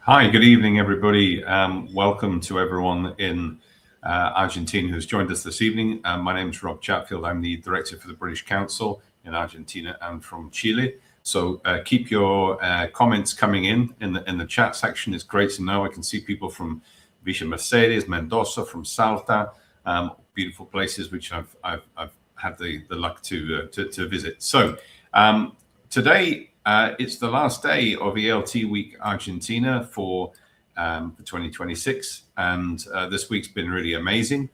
Hi, good evening, everybody. Welcome to everyone in Argentina who's joined us this evening. My name is Rob Chatfield. I'm the Director for the British Council in Argentina and from Chile. So keep your comments coming in the chat section. It's great to know. I can see people from Villa Mercedes, Mendoza, from Salta, beautiful places which I've had the luck to visit. So today, it's the last day of ELT Week Argentina for 2026, and this week's been really amazing.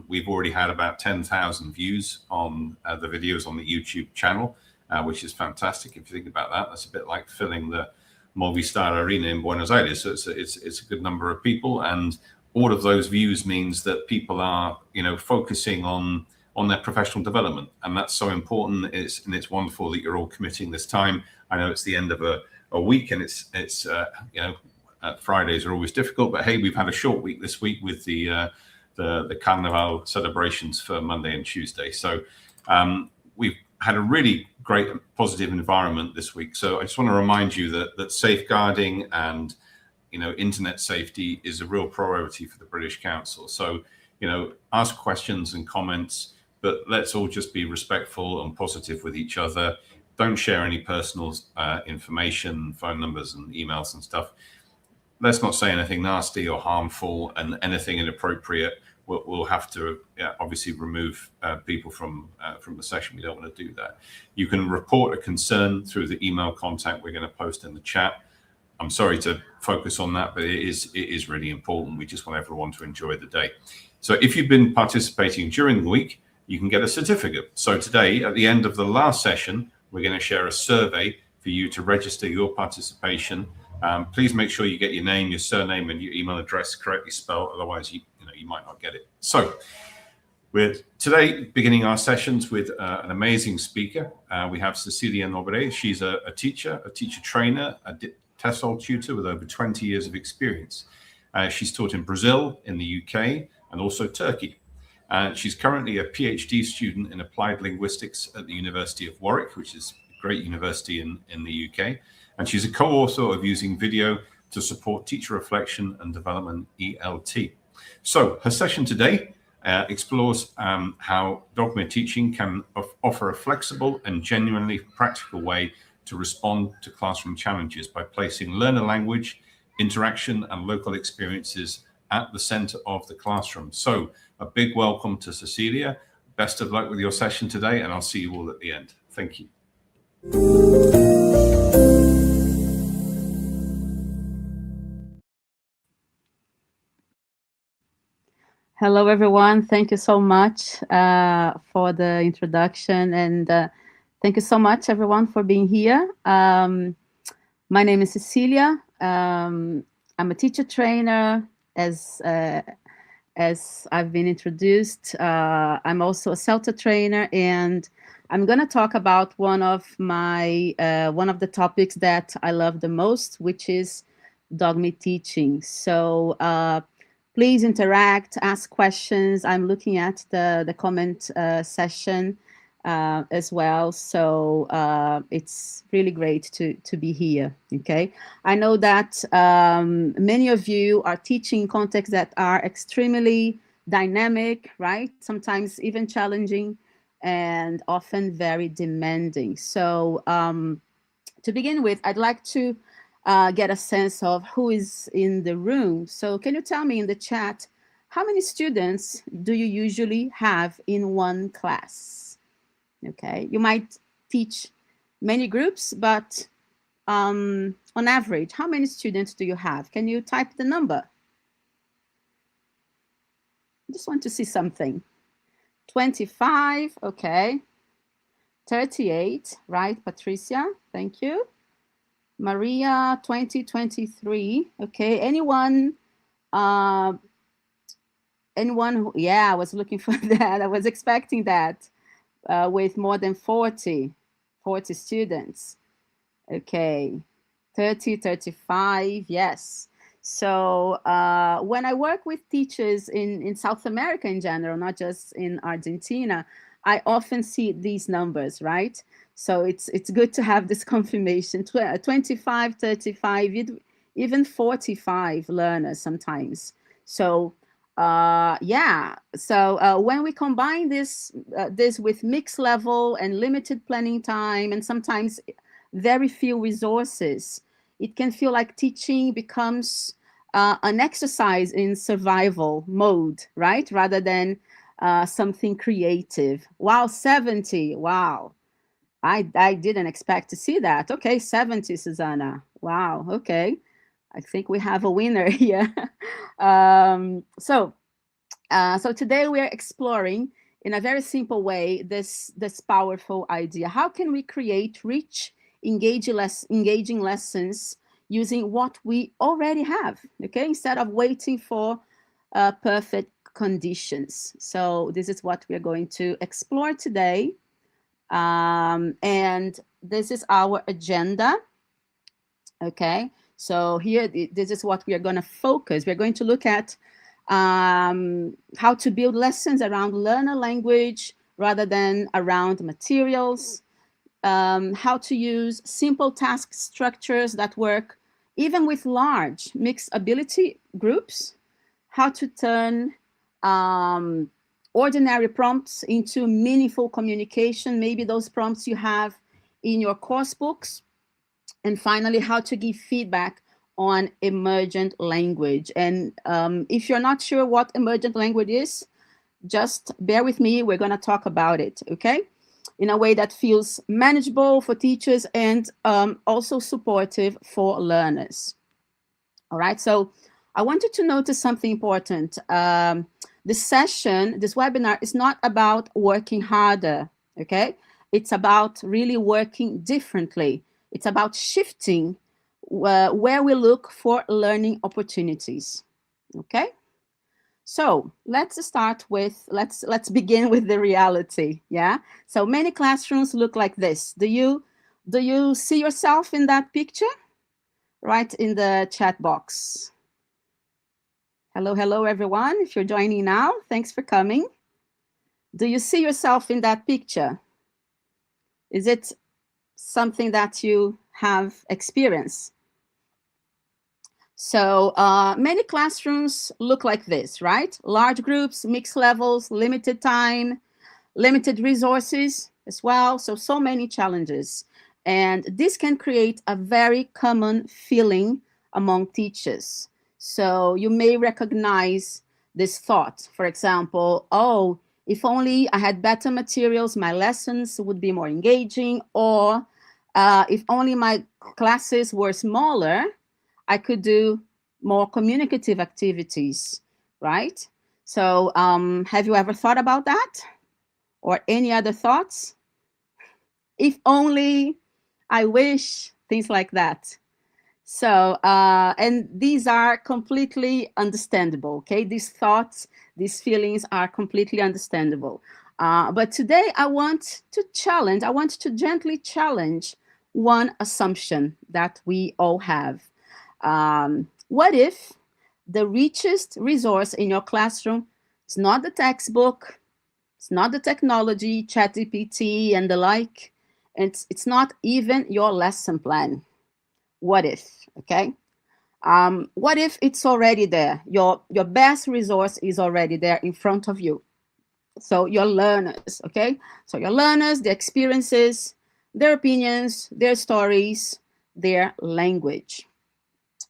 We've already had about 10,000 views on the videos on the YouTube channel, which is fantastic. If you think about that, that's a bit like filling the Movistar Arena in Buenos Aires. So it's a good number of people, and all of those views means that people are, focusing on their professional development, and that's so important. It's wonderful that you're all committing this time. I know it's the end of a week, and it's Fridays are always difficult, but hey, we've had a short week this week with the Carnival celebrations for Monday and Tuesday. So we've had a really great and positive environment this week. So I just want to remind you that safeguarding and internet safety is a real priority for the British Council. So ask questions and comments, but let's all just be respectful and positive with each other. Don't share any personal information, phone numbers and emails and stuff. Let's not say anything nasty or harmful, and anything inappropriate. We'll have to obviously remove people from the session. We don't want to do that. You can report a concern through the email contact we're going to post in the chat. I'm sorry to focus on that, but it is really important. We just want everyone to enjoy the day. So if you've been participating during the week, you can get a certificate. So today, at the end of the last session, we're going to share a survey for you to register your participation. Please make sure you get your name, your surname, and your email address correctly spelled. Otherwise, you might not get it. So we're today beginning our sessions with an amazing speaker. We have Cecilia Nobre. She's a teacher trainer, a TESOL tutor with over 20 years of experience. She's taught in Brazil, in the UK, and also Turkey. She's currently a PhD student in applied linguistics at the University of Warwick, which is a great university in the UK. And she's a co-author of Using Video to Support Teacher Reflection and Development, ELT. So her session today explores how dogme teaching can offer a flexible and genuinely practical way to respond to classroom challenges by placing learner language, interaction, and local experiences at the center of the classroom. So a big welcome to Cecilia. Best of luck with your session today, and I'll see you all at the end. Thank you. Hello, everyone. Thank you so much for the introduction, and thank you so much, everyone, for being here. My name is Cecilia. I'm a teacher trainer, as I've been introduced. I'm also a CELTA trainer, and I'm going to talk about one of the topics that I love the most, which is dogme teaching. So please interact, ask questions. I'm looking at the comment session as well. So it's really great to be here, okay? I know that many of you are teaching contexts that are extremely dynamic, right? Sometimes even challenging and often very demanding. So to begin with, I'd like to get a sense of who is in the room. So can you tell me in the chat, how many students do you usually have in one class? Okay, you might teach many groups, but on average, how many students do you have? Can you type the number? I just want to see something. 25, okay. 38, right, Patricia? Thank you. Maria, 23, okay. Anyone who, yeah, I was looking for that. I was expecting that. With more than 40 students. Okay, 30, 35, yes. So when I work with teachers in South America in general, not just in Argentina, I often see these numbers, right? So it's good to have this confirmation. 25, 35, even 45 learners sometimes. So when we combine this with mixed level and limited planning time and sometimes very few resources, it can feel like teaching becomes an exercise in survival mode, right? Rather than something creative. Wow, 70. Wow. I didn't expect to see that. Okay, 70, Susanna. Wow, okay. I think we have a winner here. So today we are exploring in a very simple way this powerful idea. How can we create rich, engaging lessons using what we already have, okay, instead of waiting for perfect conditions? So this is what we are going to explore today. And this is our agenda, okay? So here, this is what we are going to focus. We're going to look at how to build lessons around learner language rather than around materials, how to use simple task structures that work even with large mixed ability groups, how to turn ordinary prompts into meaningful communication, maybe those prompts you have in your course books, and finally, how to give feedback on emergent language. And if you're not sure what emergent language is, just bear with me. We're going to talk about it, okay? In a way that feels manageable for teachers and also supportive for learners. All right, so I want you to notice something important. This webinar is not about working harder, okay? It's about really working differently. It's about shifting where we look for learning opportunities, okay? So let's start with, let's begin with the reality, yeah? So many classrooms look like this. Do you see yourself in that picture? Write in the chat box. Hello, everyone. If you're joining now, thanks for coming. Do you see yourself in that picture? Is it something that you have experienced? So many classrooms look like this, right? Large groups, mixed levels, limited time, limited resources as well. So many challenges. And this can create a very common feeling among teachers. So you may recognize this thought. For example, oh, if only I had better materials, my lessons would be more engaging. Or if only my classes were smaller, I could do more communicative activities, right? So have you ever thought about that? Or any other thoughts? If only, I wish, things like that. So, and these are completely understandable, okay? These thoughts, these feelings are completely understandable. But today I want to gently challenge one assumption that we all have. What if the richest resource in your classroom is not the textbook, it's not the technology, ChatGPT and the like, and it's not even your lesson plan? What if, okay? What if it's already there? Your best resource is already there in front of you. So your learners, okay? So your learners, their experiences, their opinions, their stories, their language.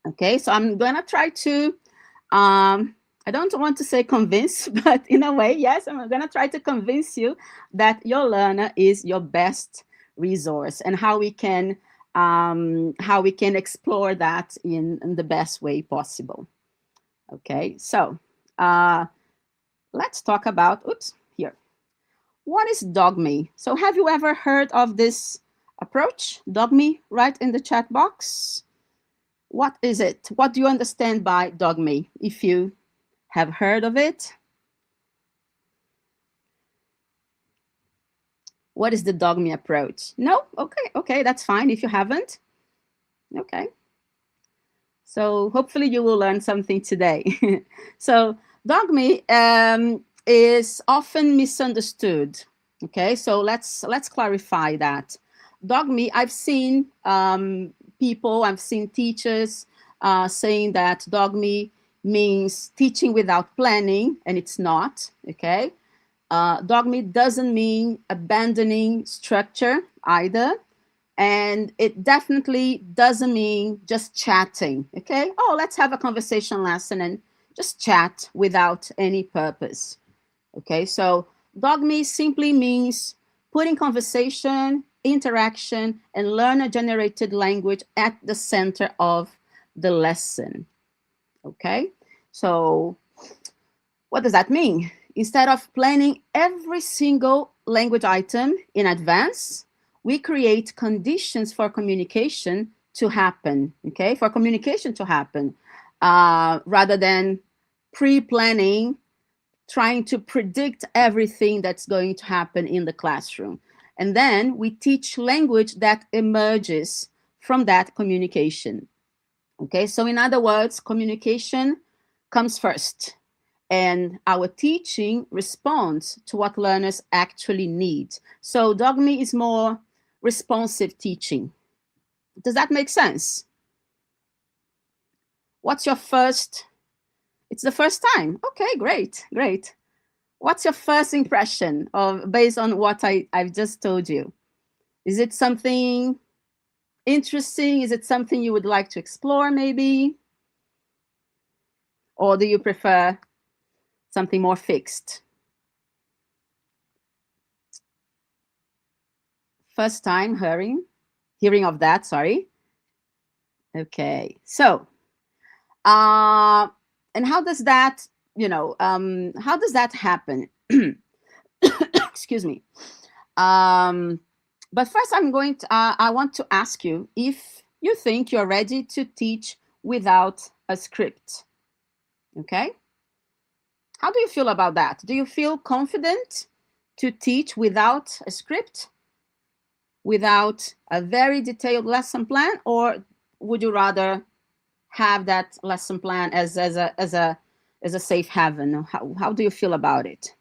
Okay, so I'm gonna try to, I don't want to say convince, but in a way, yes, I'm gonna try to convince you that your learner is your best resource and how we can explore that in the best way possible. Okay, so let's talk about, here. What is dogme? So have you ever heard of this approach, dogme? Write in the chat box. What is it? What do you understand by dogme, if you have heard of it? What is the dogme approach? No? Okay, that's fine if you haven't. Okay. So hopefully you will learn something today. So dogme is often misunderstood. Okay, so let's clarify that. Dogme, I've seen people, I've seen teachers saying that dogme means teaching without planning, and it's not, okay? Dogme doesn't mean abandoning structure either. And it definitely doesn't mean just chatting, okay? Oh, let's have a conversation lesson and just chat without any purpose, okay? So dogme simply means putting conversation, interaction, and learner-generated language at the center of the lesson, okay? So what does that mean? Instead of planning every single language item in advance, we create conditions for communication to happen, okay? For communication to happen, rather than pre-planning, trying to predict everything that's going to happen in the classroom. And then we teach language that emerges from that communication, okay? So in other words, communication comes first, and our teaching responds to what learners actually need. So dogme is more responsive teaching. Does that make sense? What's your first? It's the first time. Okay, great, great. What's your first impression of based on what I've just told you? Is it something interesting? Is it something you would like to explore maybe? Or do you prefer something more fixed? First time hearing of that, sorry. Okay, so, and how does that, how does that happen? Excuse me. But first I'm going to, I want to ask you if you think you're ready to teach without a script, okay? How do you feel about that? Do you feel confident to teach without a script? Without a very detailed lesson plan, or would you rather have that lesson plan as a safe haven? How do you feel about it?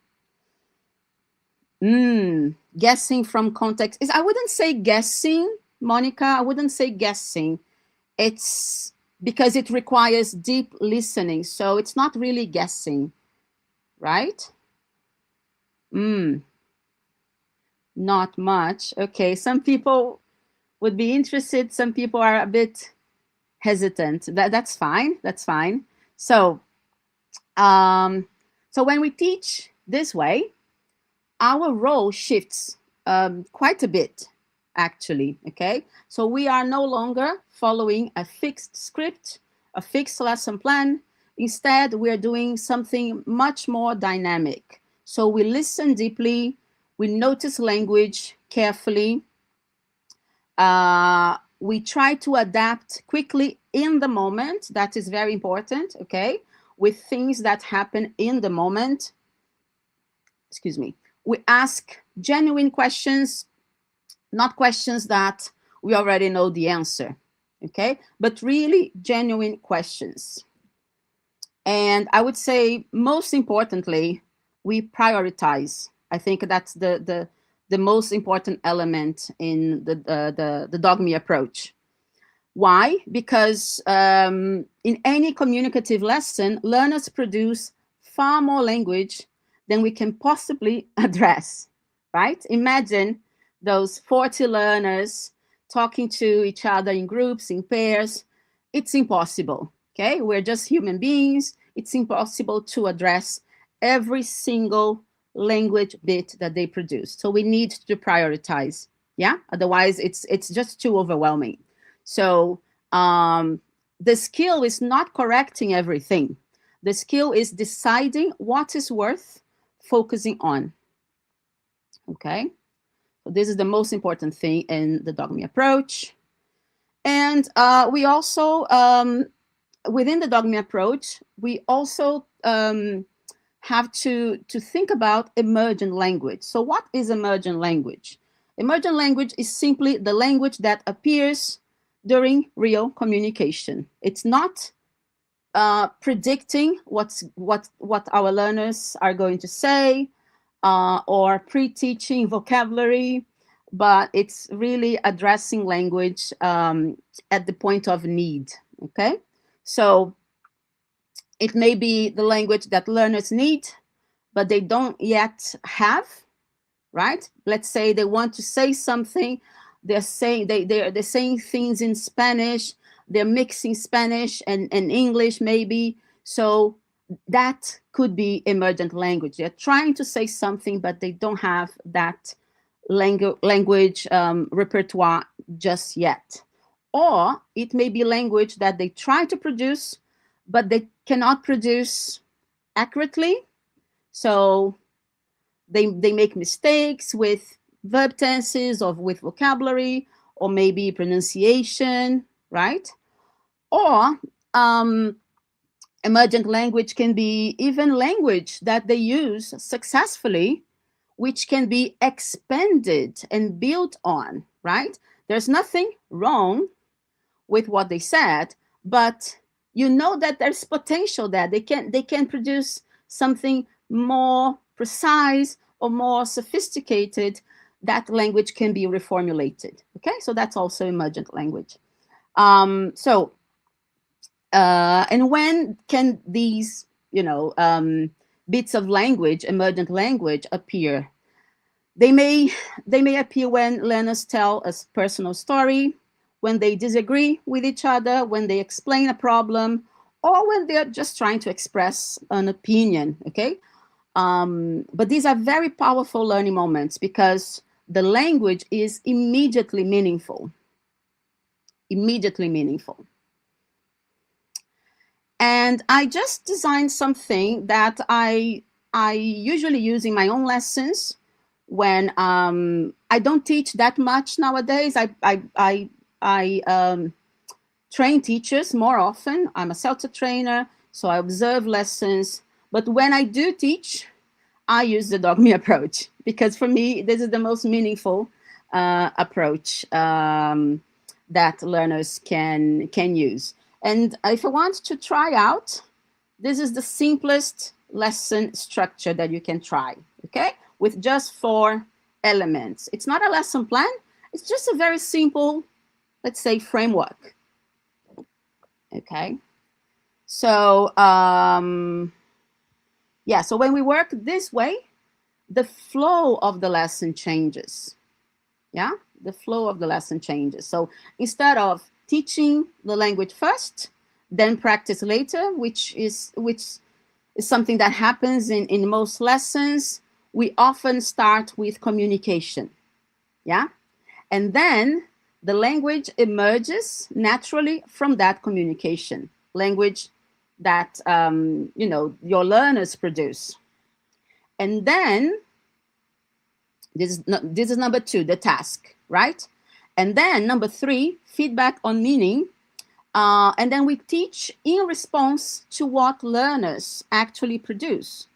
Guessing from context I wouldn't say guessing, Monica. I wouldn't say guessing. It's because it requires deep listening, so it's not really guessing, right? Not much. Okay, some people would be interested. Some people are a bit hesitant. That's fine. That's fine. So, so when we teach this way, our role shifts quite a bit, actually. Okay, so we are no longer following a fixed script, a fixed lesson plan. Instead, we are doing something much more dynamic. So we listen deeply. We notice language carefully. We try to adapt quickly in the moment. That is very important, okay? With things that happen in the moment. Excuse me. We ask genuine questions, not questions that we already know the answer, okay? But really genuine questions. And I would say, most importantly, we prioritize. I think that's the most important element in the dogme approach. Why? Because in any communicative lesson, learners produce far more language than we can possibly address, right? Imagine those 40 learners talking to each other in groups, in pairs. It's impossible, okay? We're just human beings. It's impossible to address every single language bit that they produce. So we need to prioritize, yeah? Otherwise, it's just too overwhelming. So the skill is not correcting everything. The skill is deciding what is worth focusing on, okay? So this is the most important thing in the dogme approach. And we also, within the dogme approach, we also have to think about emergent language. So what is emergent language? Emergent language is simply the language that appears during real communication. It's not predicting what our learners are going to say or pre-teaching vocabulary, but it's really addressing language at the point of need, okay? So it may be the language that learners need, but they don't yet have, right? Let's say they want to say something. They're saying they're saying things in Spanish. They're mixing Spanish and English maybe. So that could be emergent language. They're trying to say something, but they don't have that language repertoire just yet. Or it may be language that they try to produce, but they cannot produce accurately. So they make mistakes with verb tenses or with vocabulary, or maybe pronunciation, right? Or emergent language can be even language that they use successfully, which can be expanded and built on, right? There's nothing wrong with what they said, but you know that there's potential there. They can produce something more precise or more sophisticated. That language can be reformulated. Okay, so that's also emergent language. And when can these, bits of language, emergent language, appear? They may appear when learners tell a personal story, when they disagree with each other, when they explain a problem, or when they're just trying to express an opinion, okay? But these are very powerful learning moments because the language is immediately meaningful. Immediately meaningful. And I just designed something that I usually use in my own lessons when I don't teach that much nowadays. I train teachers more often. I'm a CELTA trainer, so I observe lessons. But when I do teach, I use the dogme approach because for me, this is the most meaningful approach that learners can use. And if I want to try out, this is the simplest lesson structure that you can try, okay? With just 4 elements. It's not a lesson plan. It's just a very simple, let's say, framework. Okay. So, yeah, so when we work this way, the flow of the lesson changes. Yeah, the flow of the lesson changes. So instead of teaching the language first, then practice later, which is something that happens in most lessons, we often start with communication. Yeah, and then the language emerges naturally from that communication, language that your learners produce. And then this is number 2, the task, right? And then number 3, feedback on meaning. And then we teach in response to what learners actually produce.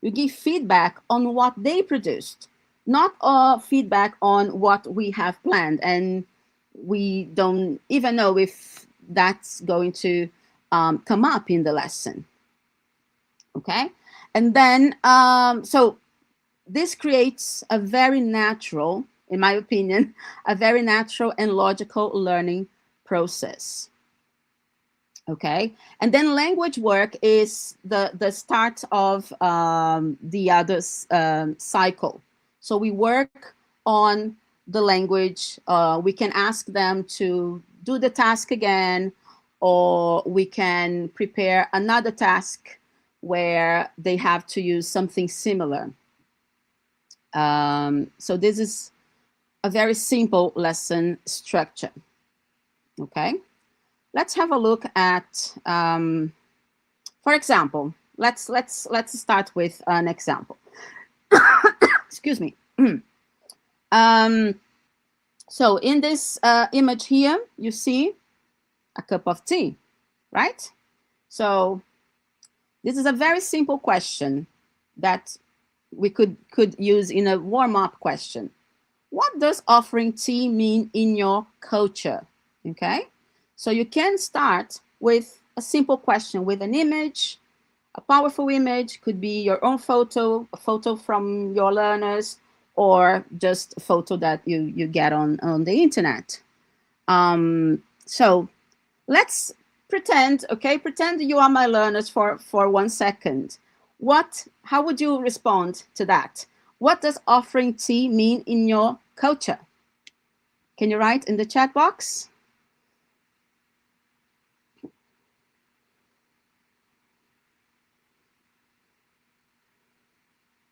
You give feedback on what they produced, not feedback on what we have planned. And we don't even know if that's going to come up in the lesson. Okay? And then, so this creates a very natural, in my opinion, a very natural and logical learning process. Okay, and then language work is the start of the other cycle. So we work on the language. We can ask them to do the task again, or we can prepare another task where they have to use something similar. So this is a very simple lesson structure. Okay. Let's have a look at, for example, let's start with an example. Excuse me. So in this image here, you see a cup of tea, right? So this is a very simple question that we could use in a warm-up question. What does offering tea mean in your culture? Okay. So you can start with a simple question with an image, a powerful image, could be your own photo, a photo from your learners, or just a photo that you get on the internet. So let's pretend, okay, pretend you are my learners for 1 second. How would you respond to that? What does offering tea mean in your culture? Can you write in the chat box?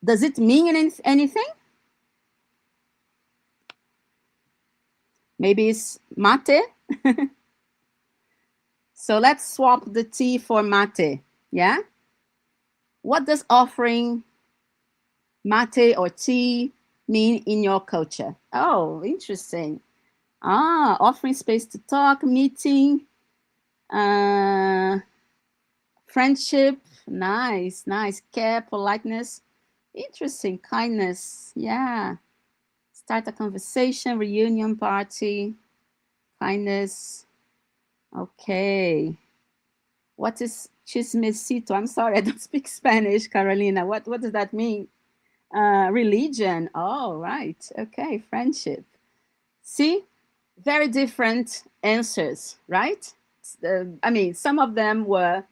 Does it mean anything? Maybe it's mate. So let's swap the tea for mate. Yeah? What does offering mate or tea mean in your culture? Oh, interesting. Offering space to talk, meeting, friendship. Nice. Care, politeness. Interesting. Kindness. Yeah. Start a conversation, reunion party, kindness. Okay. What is chismecito? I'm sorry, I don't speak Spanish, Carolina. What does that mean? Religion. Oh, right. Okay, friendship. See, very different answers, right? I mean, some of them were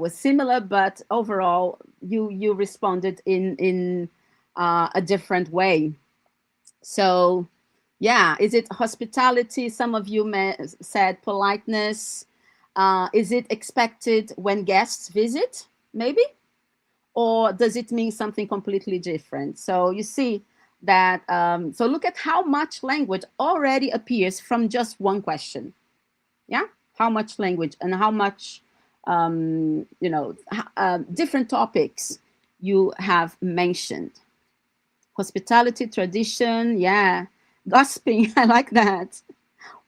similar, but overall, you responded in a different way. So, yeah, is it hospitality? Some of you said politeness. Is it expected when guests visit, maybe? Or does it mean something completely different? So you see that, so look at how much language already appears from just one question. Yeah, how much language and how much, different topics you have mentioned. Hospitality, tradition, yeah. Gossiping, I like that.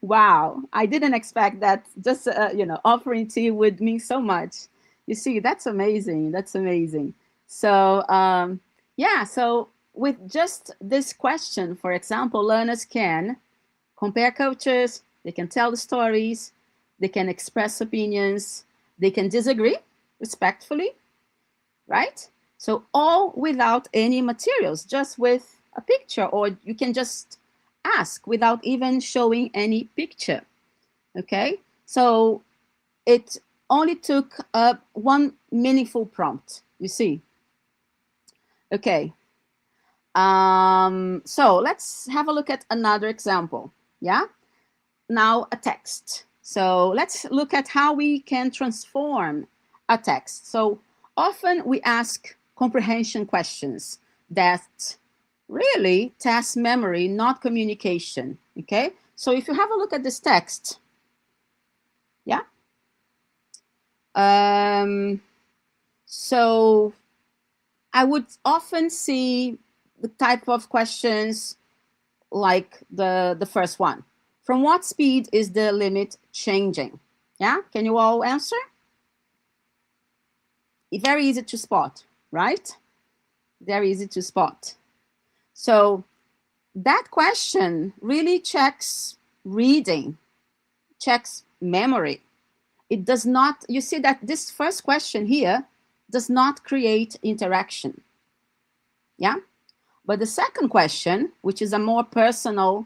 Wow, I didn't expect that just, offering tea would mean so much. You see, that's amazing. That's amazing. So, yeah, so with just this question, for example, learners can compare cultures, they can tell the stories, they can express opinions, they can disagree respectfully, right? So all without any materials, just with a picture, or you can just ask without even showing any picture. Okay, so it only took one meaningful prompt, you see. Okay, so let's have a look at another example. Yeah, now a text. So let's look at how we can transform a text. So often we ask comprehension questions that really test memory, not communication. Okay, so if you have a look at this text, yeah. So I would often see the type of questions like the first one. From what speed is the limit changing? Yeah, can you all answer? Very easy to spot, right? Very easy to spot. So that question really checks reading, checks memory. It does not, you see that this first question here does not create interaction. Yeah? But the second question, which is a more personal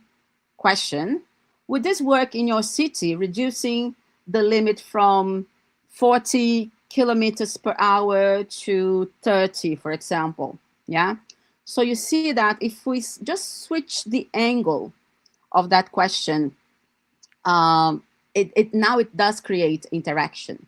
question, would this work in your city, reducing the limit from 40 kilometers per hour to 30, for example? Yeah. So you see that if we just switch the angle of that question, now it does create interaction,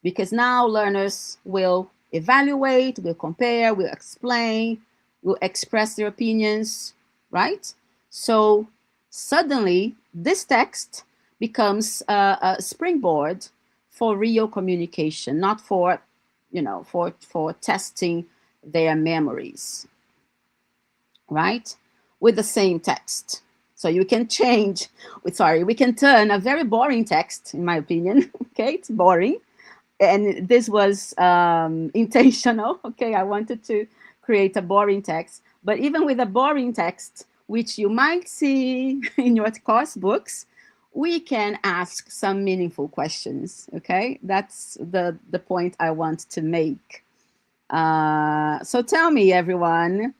because now learners will evaluate, will compare, will explain, will express their opinions, right? So suddenly this text becomes a springboard for real communication, not for, for testing their memories, right? With the same text. So you can change, we can turn a very boring text, in my opinion, okay, it's boring. And this was intentional, okay, I wanted to create a boring text. But even with a boring text, which you might see in your course books, we can ask some meaningful questions, okay? That's the point I want to make. So tell me, everyone,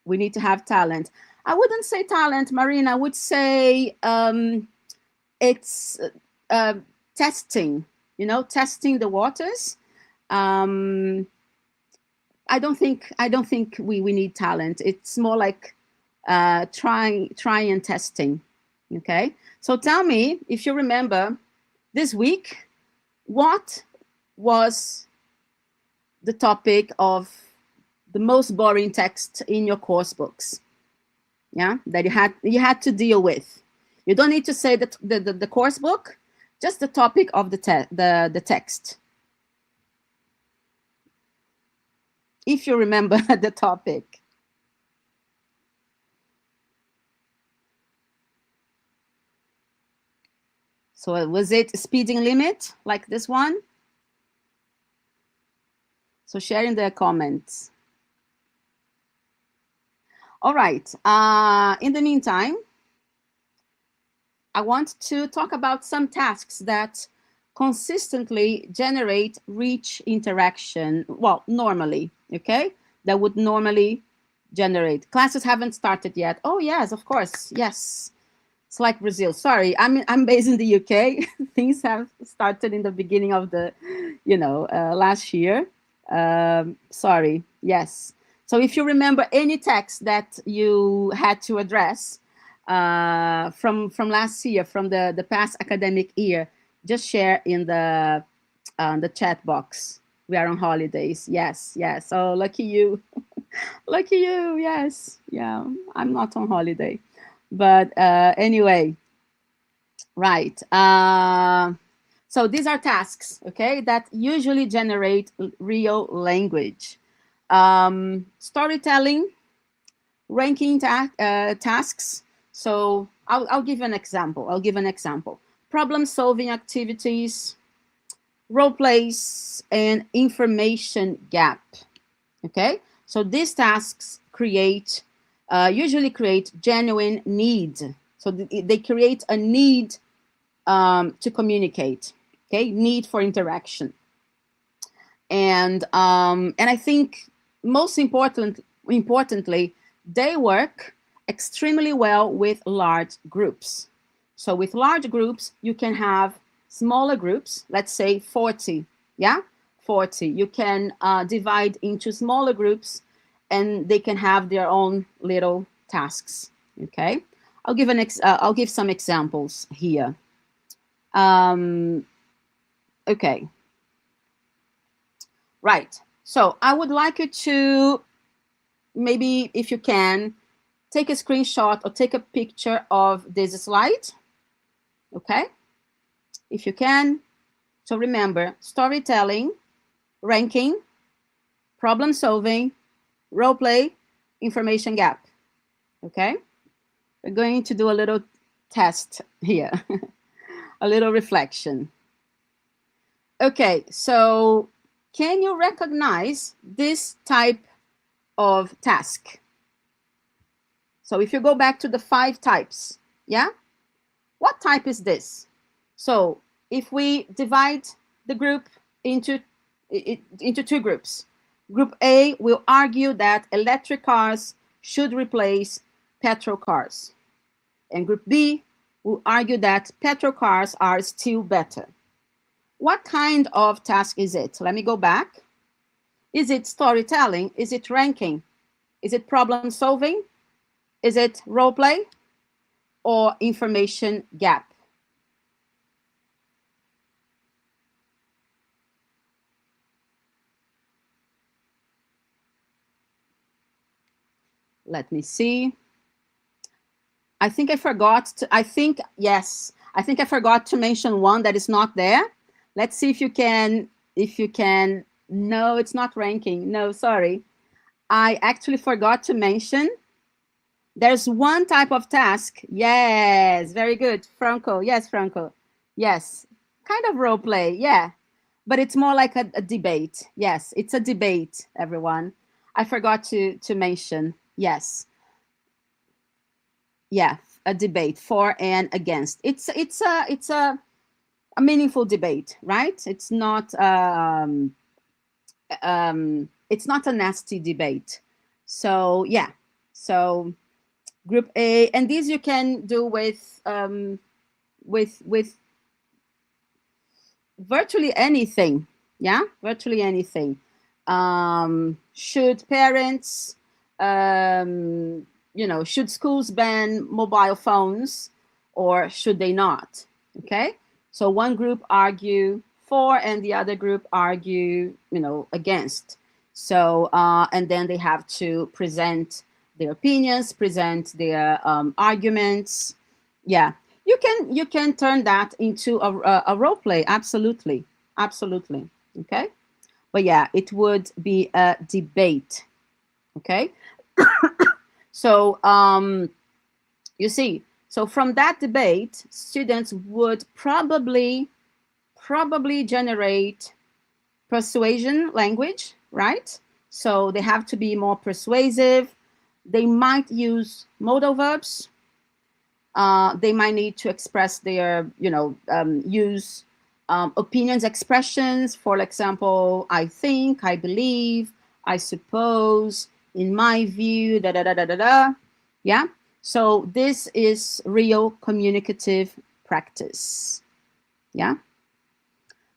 we need to have talent. I wouldn't say talent, Marina. I would say it's testing, testing the waters. I don't think we need talent. It's more like trying and testing. Okay, so tell me if you remember this week, what was the topic of the most boring text in your course books? Yeah, that you had to deal with. You don't need to say the course book, just the topic of the text. If you remember the topic. So was it speeding limit, like this one? So share in the comments. All right. In the meantime, I want to talk about some tasks that consistently generate rich interaction. Well, normally, okay? That would normally generate. Classes haven't started yet. Oh, yes, of course. Yes. It's like Brazil. Sorry, I'm based in the UK. Things have started in the beginning of the, last year. Sorry. Yes. So if you remember any text that you had to address from last year, from the past academic year, just share in the chat box. We are on holidays. Yes. Yes. Oh, lucky you. Lucky you. Yes. Yeah. I'm not on holiday. But anyway, right. So these are tasks, okay, that usually generate real language. Storytelling, ranking tasks. So I'll give an example. Problem-solving activities, role plays, and information gap. Okay, so these tasks usually create genuine need. So they create a need to communicate. Okay, need for interaction. And I think most importantly, they work extremely well with large groups. So with large groups, you can have smaller groups, let's say 40, yeah? 40. You can divide into smaller groups and they can have their own little tasks, okay? I'll give some examples here. Okay. Right. So I would like you to, maybe if you can, take a screenshot or take a picture of this slide. Okay? If you can. So remember, storytelling, ranking, problem solving, role play, information gap. Okay? We're going to do a little test here, a little reflection. Okay, so can you recognize this type of task? So if you go back to the 5 types, yeah? What type is this? So if we divide the group into 2 groups, Group A will argue that electric cars should replace petrol cars. And Group B will argue that petrol cars are still better. What kind of task is it? Let me go back. Is it storytelling? Is it ranking? Is it problem solving? Is it role play? Or information gap? Let me see. I think I forgot to, yes, I think I forgot to mention one that is not there. Let's see if you can, no, it's not ranking. No, sorry. I actually forgot to mention there's one type of task. Yes, very good. Franco, yes, Franco. Yes, kind of role play, yeah. But it's more like a debate. Yes, it's a debate, everyone. I forgot to mention, yes. Yeah, a debate for and against. It's a meaningful debate, right? It's not a nasty debate. So yeah, so Group A, and these you can do with virtually anything. Yeah, virtually anything. Should parents, should schools ban mobile phones, or should they not? Okay, so one group argue for and the other group argue, against. So and then they have to present their opinions, present their arguments. Yeah, you can turn that into a role play. Absolutely, absolutely. Okay, but yeah, it would be a debate. Okay, so you see, so from that debate, students would probably generate persuasion language, right? So they have to be more persuasive. They might use modal verbs. They might need to express their, use opinions, expressions. For example, I think, I believe, I suppose, in my view, da da da da da da. Yeah. So this is real communicative practice. Yeah.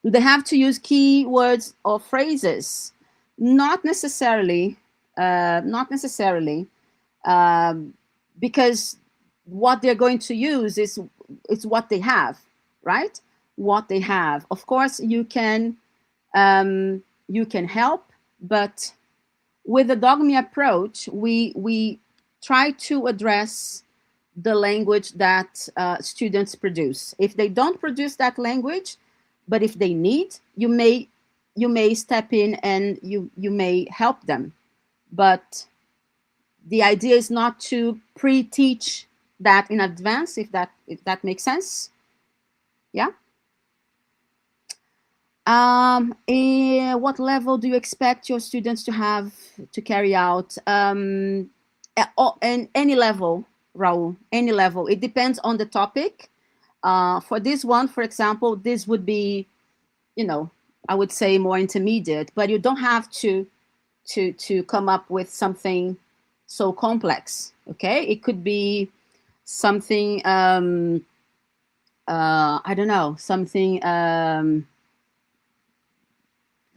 Do they have to use keywords or phrases? Not necessarily. Not necessarily, because what they're going to use is what they have, right? What they have. Of course, you can help, but with the dogme approach, we try to address the language that students produce. If they don't produce that language, but if they need, you may step in and you may help them. But the idea is not to pre-teach that in advance, if that makes sense. Yeah. What level do you expect your students to have to carry out? And any level, Raul, any level. It depends on the topic. For this one, for example, this would be, I would say more intermediate, but you don't have to come up with something so complex. Okay, it could be something I don't know, something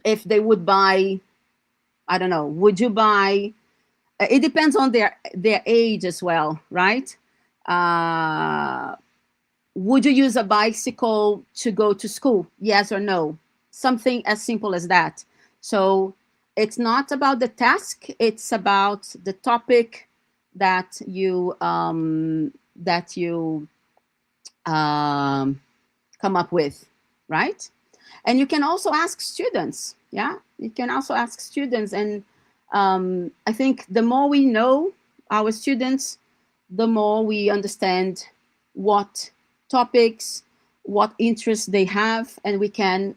if they would buy, I don't know, would you buy, it depends on their age as well, right? Would you use a bicycle to go to school? Yes or no? Something as simple as that. So it's not about the task, it's about the topic that you come up with, right? And you can also ask students. Yeah, you can also ask students. And I think the more we know our students, the more we understand what topics, what interests they have, and we can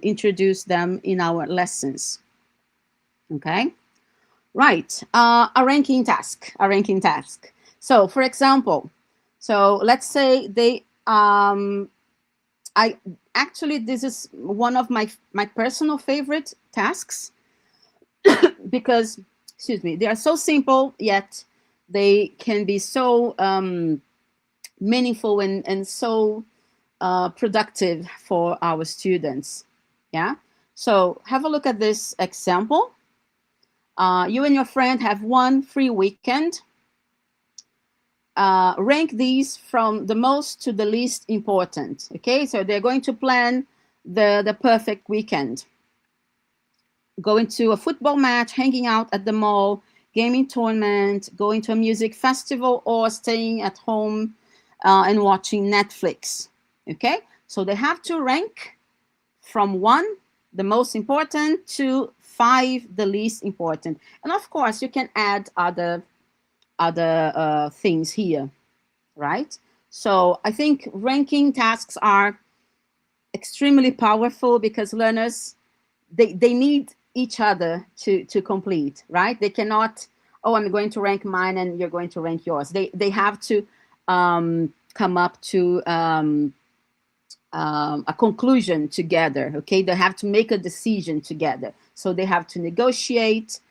introduce them in our lessons. Okay, right. A ranking task. So, for example, so let's say they this is one of my personal favorite tasks because, excuse me, they are so simple, yet they can be so meaningful and so productive for our students. Yeah. So have a look at this example. You and your friend have one free weekend. Rank these from the most to the least important. Okay, so they're going to plan the perfect weekend. Going to a football match, hanging out at the mall, gaming tournament, going to a music festival, or staying at home and watching Netflix. Okay, so they have to rank from 1, the most important, to 5, the least important. And of course, you can add other things here, right? So I think ranking tasks are extremely powerful because learners, they need each other to complete, right? They cannot, oh, I'm going to rank mine and you're going to rank yours. They have to come up to a conclusion together, okay? They have to make a decision together. So they have to negotiate.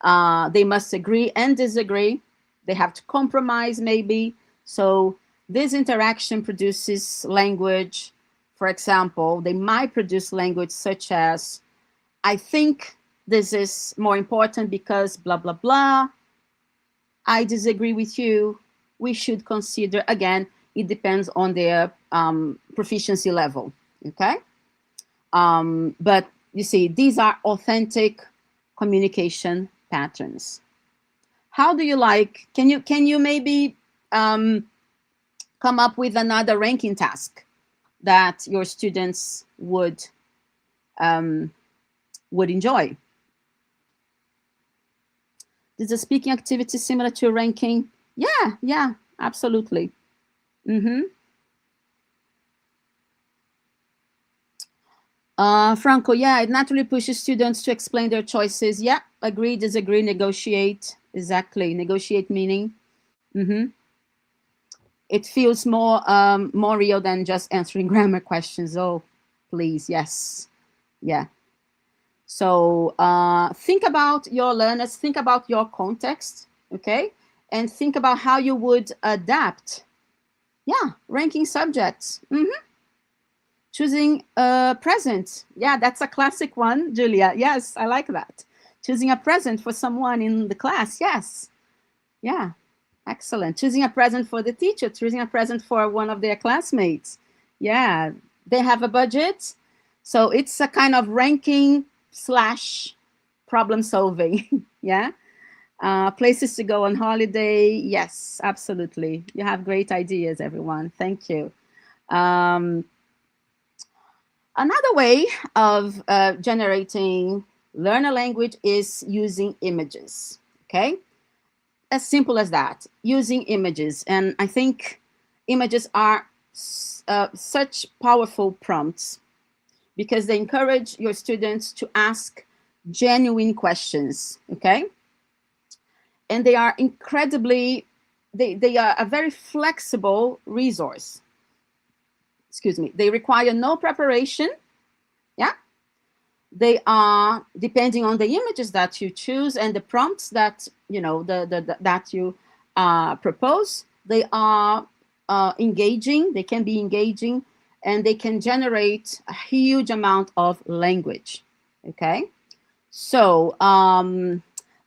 They must agree and disagree. They have to compromise maybe. So this interaction produces language For example, they might produce language such as, I think this is more important because blah, blah, blah. I disagree with you. We should consider, again, it depends on their proficiency level, okay? But you see, these are authentic communication patterns. How do you like, can you maybe come up with another ranking task that your students would enjoy? Is the speaking activity similar to ranking? Yeah, absolutely. Franco, yeah, it naturally pushes students to explain their choices. Yeah, agree, disagree, negotiate. Exactly, negotiate meaning. It feels more real than just answering grammar questions. Oh, please, yes, yeah. So think about your learners, think about your context, okay? And think about how you would adapt. Yeah, ranking subjects. Choosing a present. Yeah, that's a classic one, Julia. Yes, I like that. Choosing a present for someone in the class. Yes. Yeah, excellent. Choosing a present for the teacher, choosing a present for one of their classmates. Yeah, they have a budget. So it's a kind of ranking / problem solving. Yeah. Places to go on holiday. Yes, absolutely. You have great ideas, everyone. Thank you. Another way of generating learner language is using images, okay? As simple as that, using images. And I think images are such powerful prompts because they encourage your students to ask genuine questions, okay? And they are incredibly, they are a very flexible resource. Excuse me, they require no preparation. Yeah, they are, depending on the images that you choose and the prompts that that you propose, they are engaging, they can be engaging, and they can generate a huge amount of language. Okay, so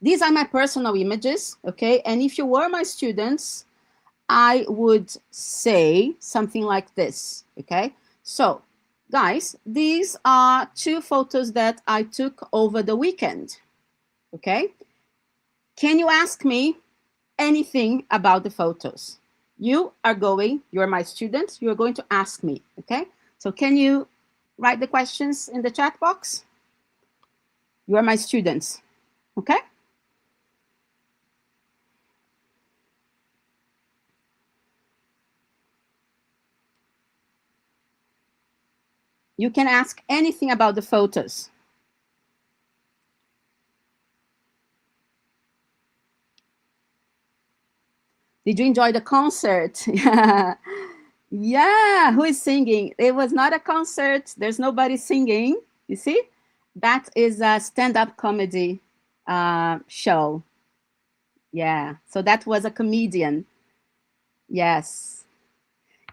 these are my personal images. Okay, and if you were my students, I would say something like this. Okay, so guys, these are 2 photos that I took over the weekend. Okay, can you ask me anything about the photos? You're my student, you're going to ask me. Okay, so can you write the questions in the chat box? You are my students. Okay. You can ask anything about the photos. Did you enjoy the concert? Yeah, who is singing? It was not a concert. There's nobody singing. You see? That is a stand-up comedy show. Yeah, so that was a comedian. Yes.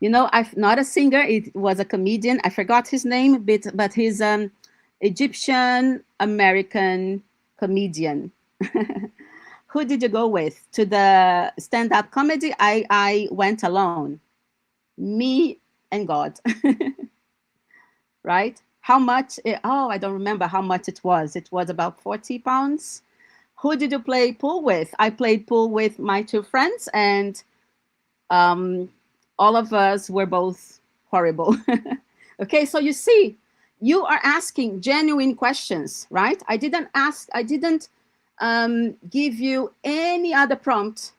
You know, I'm not a singer. It was a comedian. I forgot his name, but he's an Egyptian-American comedian. Who did you go with? To the stand-up comedy, I went alone. Me and God. Right? How much? Oh, I don't remember how much it was. It was about 40 pounds. Who did you play pool with? I played pool with my 2 friends, and all of us were both horrible. Okay, so you see, you are asking genuine questions, right? I didn't give you any other prompt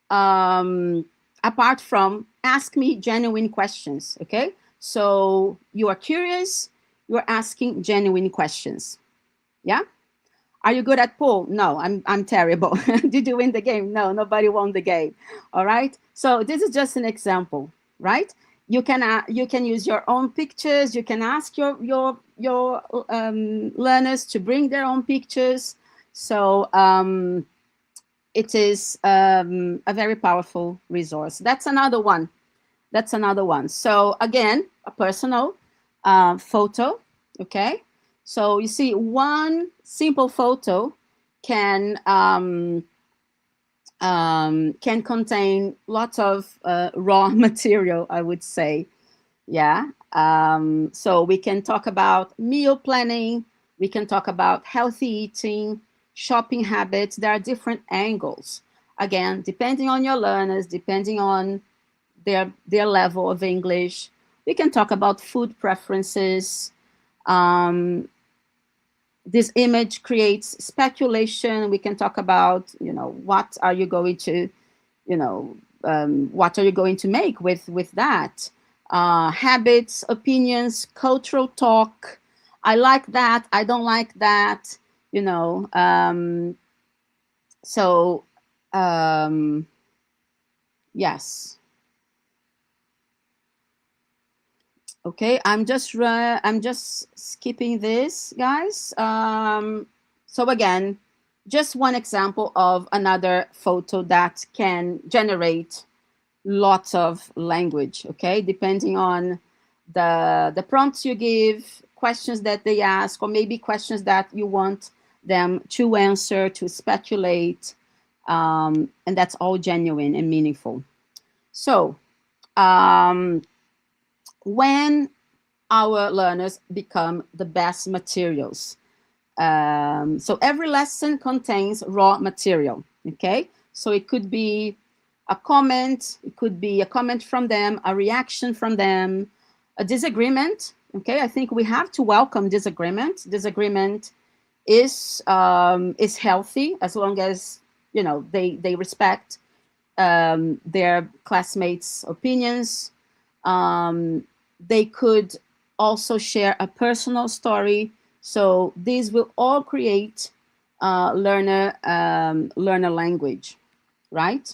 apart from ask me genuine questions. Okay, so you are curious, you're asking genuine questions. Yeah. Are you good at pool? No, I'm terrible. Did you win the game? No, nobody won the game. All right. So this is just an example, right? You can use your own pictures. You can ask your learners to bring their own pictures. So it is a very powerful resource. That's another one. So again, a personal photo, okay? So you see, one simple photo can contain lots of raw material, I would say. Yeah. So we can talk about meal planning. We can talk about healthy eating, shopping habits. There are different angles. Again, depending on your learners, depending on their level of English. We can talk about food preferences. This image creates speculation. We can talk about, what are you going to, what are you going to make with that? Habits, opinions, cultural talk. I like that. I don't like that. So yes. Okay, I'm just skipping this, guys. So again, just one example of another photo that can generate lots of language. Okay, depending on the prompts you give, questions that they ask, or maybe questions that you want them to answer, to speculate, and that's all genuine and meaningful. So when our learners become the best materials. So every lesson contains raw material, okay? So it could be a comment, it could be a comment from them, a reaction from them, a disagreement, okay? I think we have to welcome disagreement. Disagreement is healthy as long as, they respect their classmates' opinions. They could also share a personal story. So these will all create learner language, right?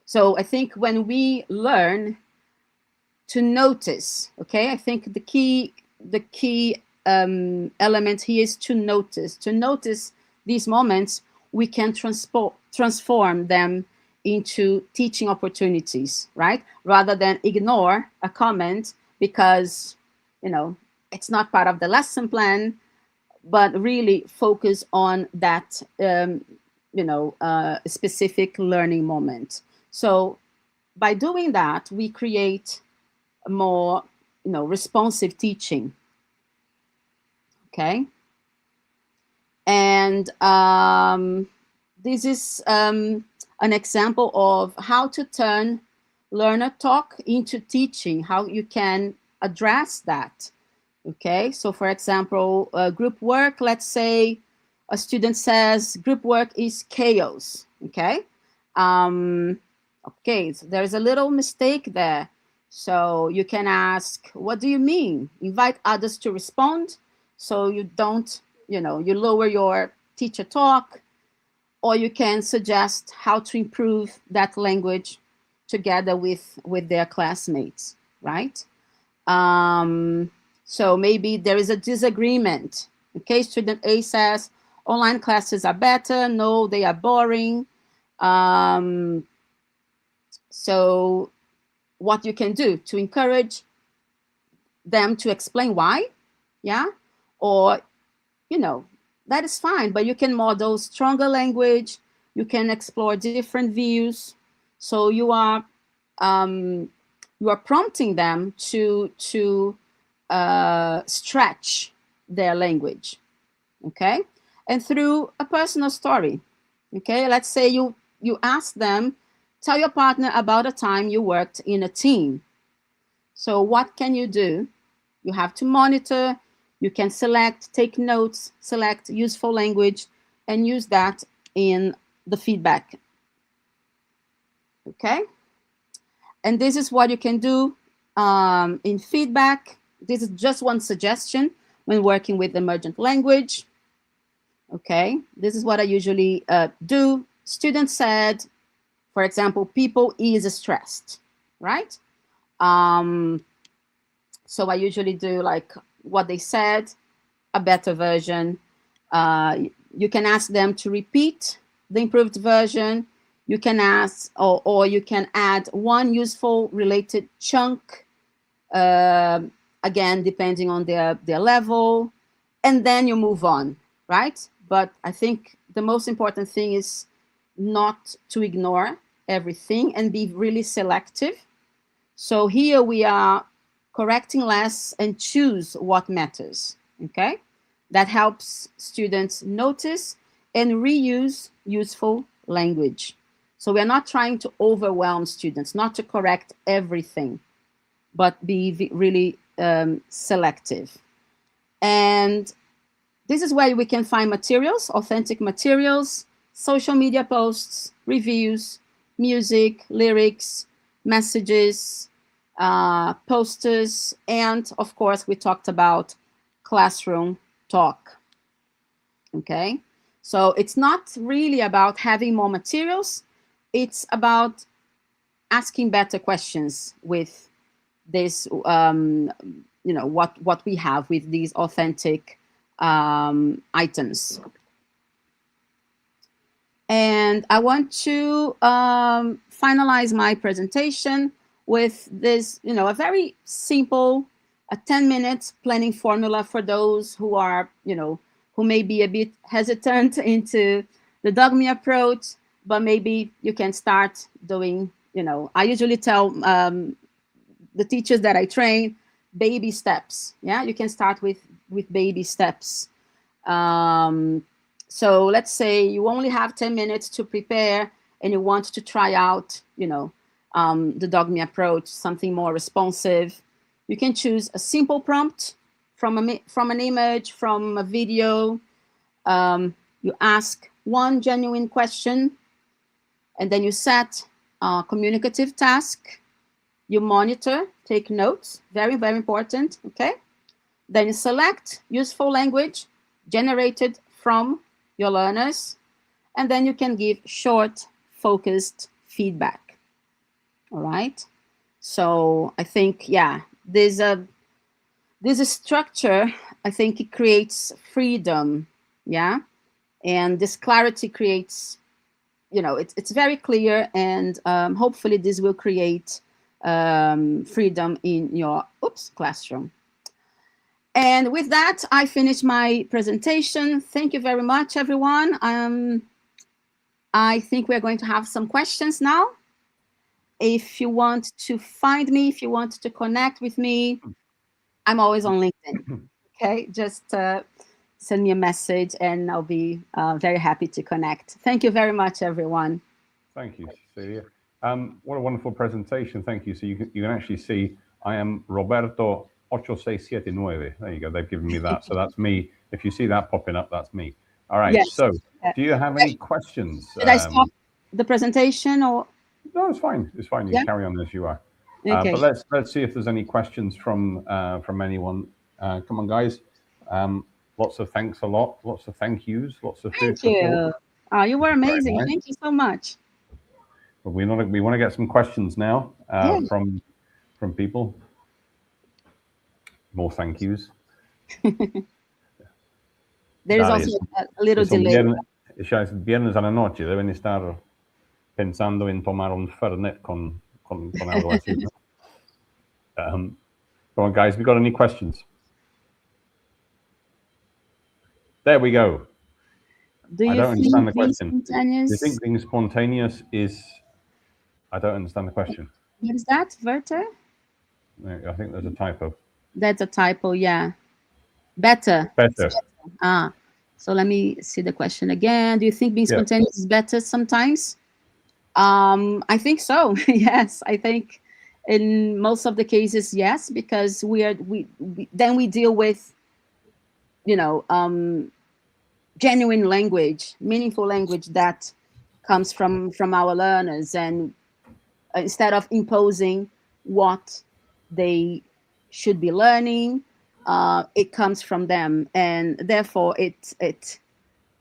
So I think when we learn to notice, okay, I think the key element here is to notice. To notice these moments, we can transform them into teaching opportunities, right? Rather than ignore a comment because, it's not part of the lesson plan, but really focus on that, specific learning moment. So by doing that, we create more, responsive teaching. Okay. And this is an example of how to turn learner talk into teaching, how you can address that. Okay, so for example, group work, let's say a student says group work is chaos. Okay, okay, so there's a little mistake there. So you can ask, what do you mean? Invite others to respond so you don't, you lower your teacher talk, or you can suggest how to improve that language together with their classmates, right? So maybe there is a disagreement. Okay, student A says online classes are better. No, they are boring. So what you can do to encourage them to explain why, yeah, or, that is fine, but you can model stronger language. You can explore different views. So you are prompting them to stretch their language, okay? And through a personal story, okay? Let's say you ask them, tell your partner about a time you worked in a team. So what can you do? You have to monitor. You can select, take notes, select useful language, and use that in the feedback, okay? And this is what you can do in feedback. This is just one suggestion when working with emergent language. Okay, this is what I usually do. Student said, for example, people is stressed, right? So I usually do like what they said, a better version. You can ask them to repeat the improved version. You can ask, or you can add one useful related chunk. again, depending on their level, and then you move on, right? But I think the most important thing is not to ignore everything and be really selective. So here we are correcting less and choose what matters, okay? That helps students notice and reuse useful language. So we're not trying to overwhelm students, not to correct everything, but be really selective. And this is where we can find materials, authentic materials, social media posts, reviews, music, lyrics, messages, posters, and of course, we talked about classroom talk. Okay, so it's not really about having more materials, it's about asking better questions with this, what we have with these authentic items. And I want to finalize my presentation with this, a very simple, a 10-minute planning formula for those who are, who may be a bit hesitant into the dogme approach, but maybe you can start doing, I usually tell the teachers that I train, baby steps. Yeah, you can start with baby steps. So let's say you only have 10 minutes to prepare and you want to try out, the dogme approach, something more responsive. You can choose a simple prompt from an image, from a video. You ask one genuine question, and then you set a communicative task. You monitor, take notes, very, very important, okay? Then you select useful language generated from your learners, and then you can give short, focused feedback, all right? So I think, yeah, there's a structure, I think it creates freedom, yeah? And this clarity creates, it's very clear, and hopefully this will create freedom in your classroom. And with that, I finish my presentation. Thank you very much, everyone. I think we're going to have some questions now. If you want to find me, if you want to connect with me, I'm always on LinkedIn. Okay, just send me a message and I'll be very happy to connect. Thank you very much, everyone. Thank you, Cecilia. What a wonderful presentation. Thank you. So you can actually see I am Roberto 8679. There you go. They've given me that. So that's me. If you see that popping up, that's me. All right. Yes. So do you have any questions? Did I stop the presentation or? No, it's fine. It's fine. You can carry on as you are. Okay. But let's see if there's any questions from anyone. Come on, guys. Lots of thanks a lot. Lots of thank yous. Lots of food. Thank you. Oh, you were amazing. Nice. Thank you so much. But we want to get some questions now from people. More thank yous. There is also a little delay. Ya es viernes a la noche, deben estar pensando en tomar un Fernet con algo así. Come on, guys, we got any questions? There we go. I don't understand the question. Do you think being spontaneous is? I don't understand the question. What is that, Werther? I think there's a typo. That's a typo, yeah. Better. So let me see the question again. Do you think being spontaneous is better sometimes? I think so. Yes, I think in most of the cases, yes, because we deal with, genuine language, meaningful language that comes from our learners, and instead of imposing what they should be learning, it comes from them, and therefore it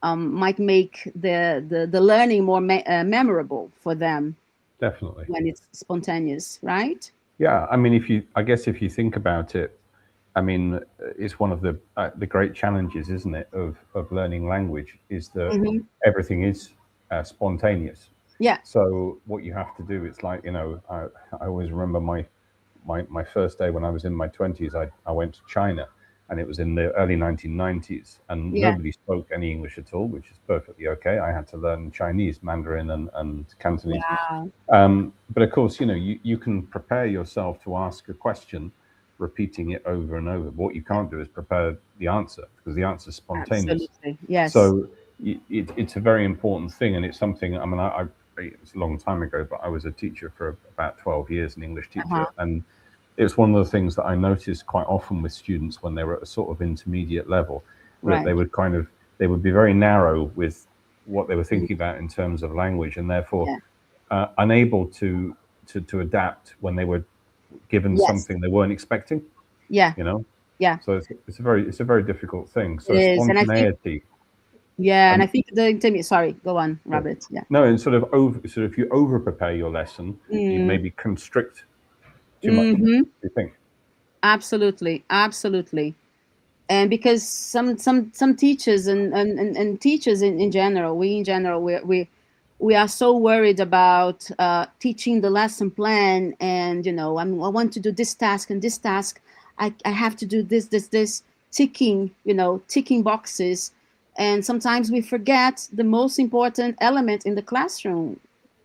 might make the learning more memorable for them. Definitely. When it's spontaneous, right? Yeah, I mean, if you think about it, I mean, it's one of the great challenges, isn't it, of learning language, is that everything is spontaneous. Yeah. So what you have to do, it's like, I always remember my first day when I was in my 20s, I went to China, and it was in the early 1990s, and nobody spoke any English at all, which is perfectly okay. I had to learn Chinese, Mandarin, and Cantonese. Wow. But of course, you can prepare yourself to ask a question, repeating it over and over. What you can't do is prepare the answer, because the answer is spontaneous. Absolutely. Yes. So it's a very important thing, and it's something. I mean, it's a long time ago, but I was a teacher for about 12 years, an English teacher, and it's one of the things that I noticed quite often with students when they were at a sort of intermediate level, that they would be very narrow with what they were thinking about in terms of language, and therefore unable to adapt when they were given something they weren't expecting. Yeah. So it's a very difficult thing. So it is. spontaneity. And I think the intermediate. Sorry, go on, Robert. Yeah. No, and sort of if you over prepare your lesson, you maybe constrict too much. You think? Absolutely. And because some teachers and teachers in general, we are so worried about teaching the lesson plan, and I want to do this task and this task. I have to do this, ticking boxes, and sometimes we forget the most important element in the classroom,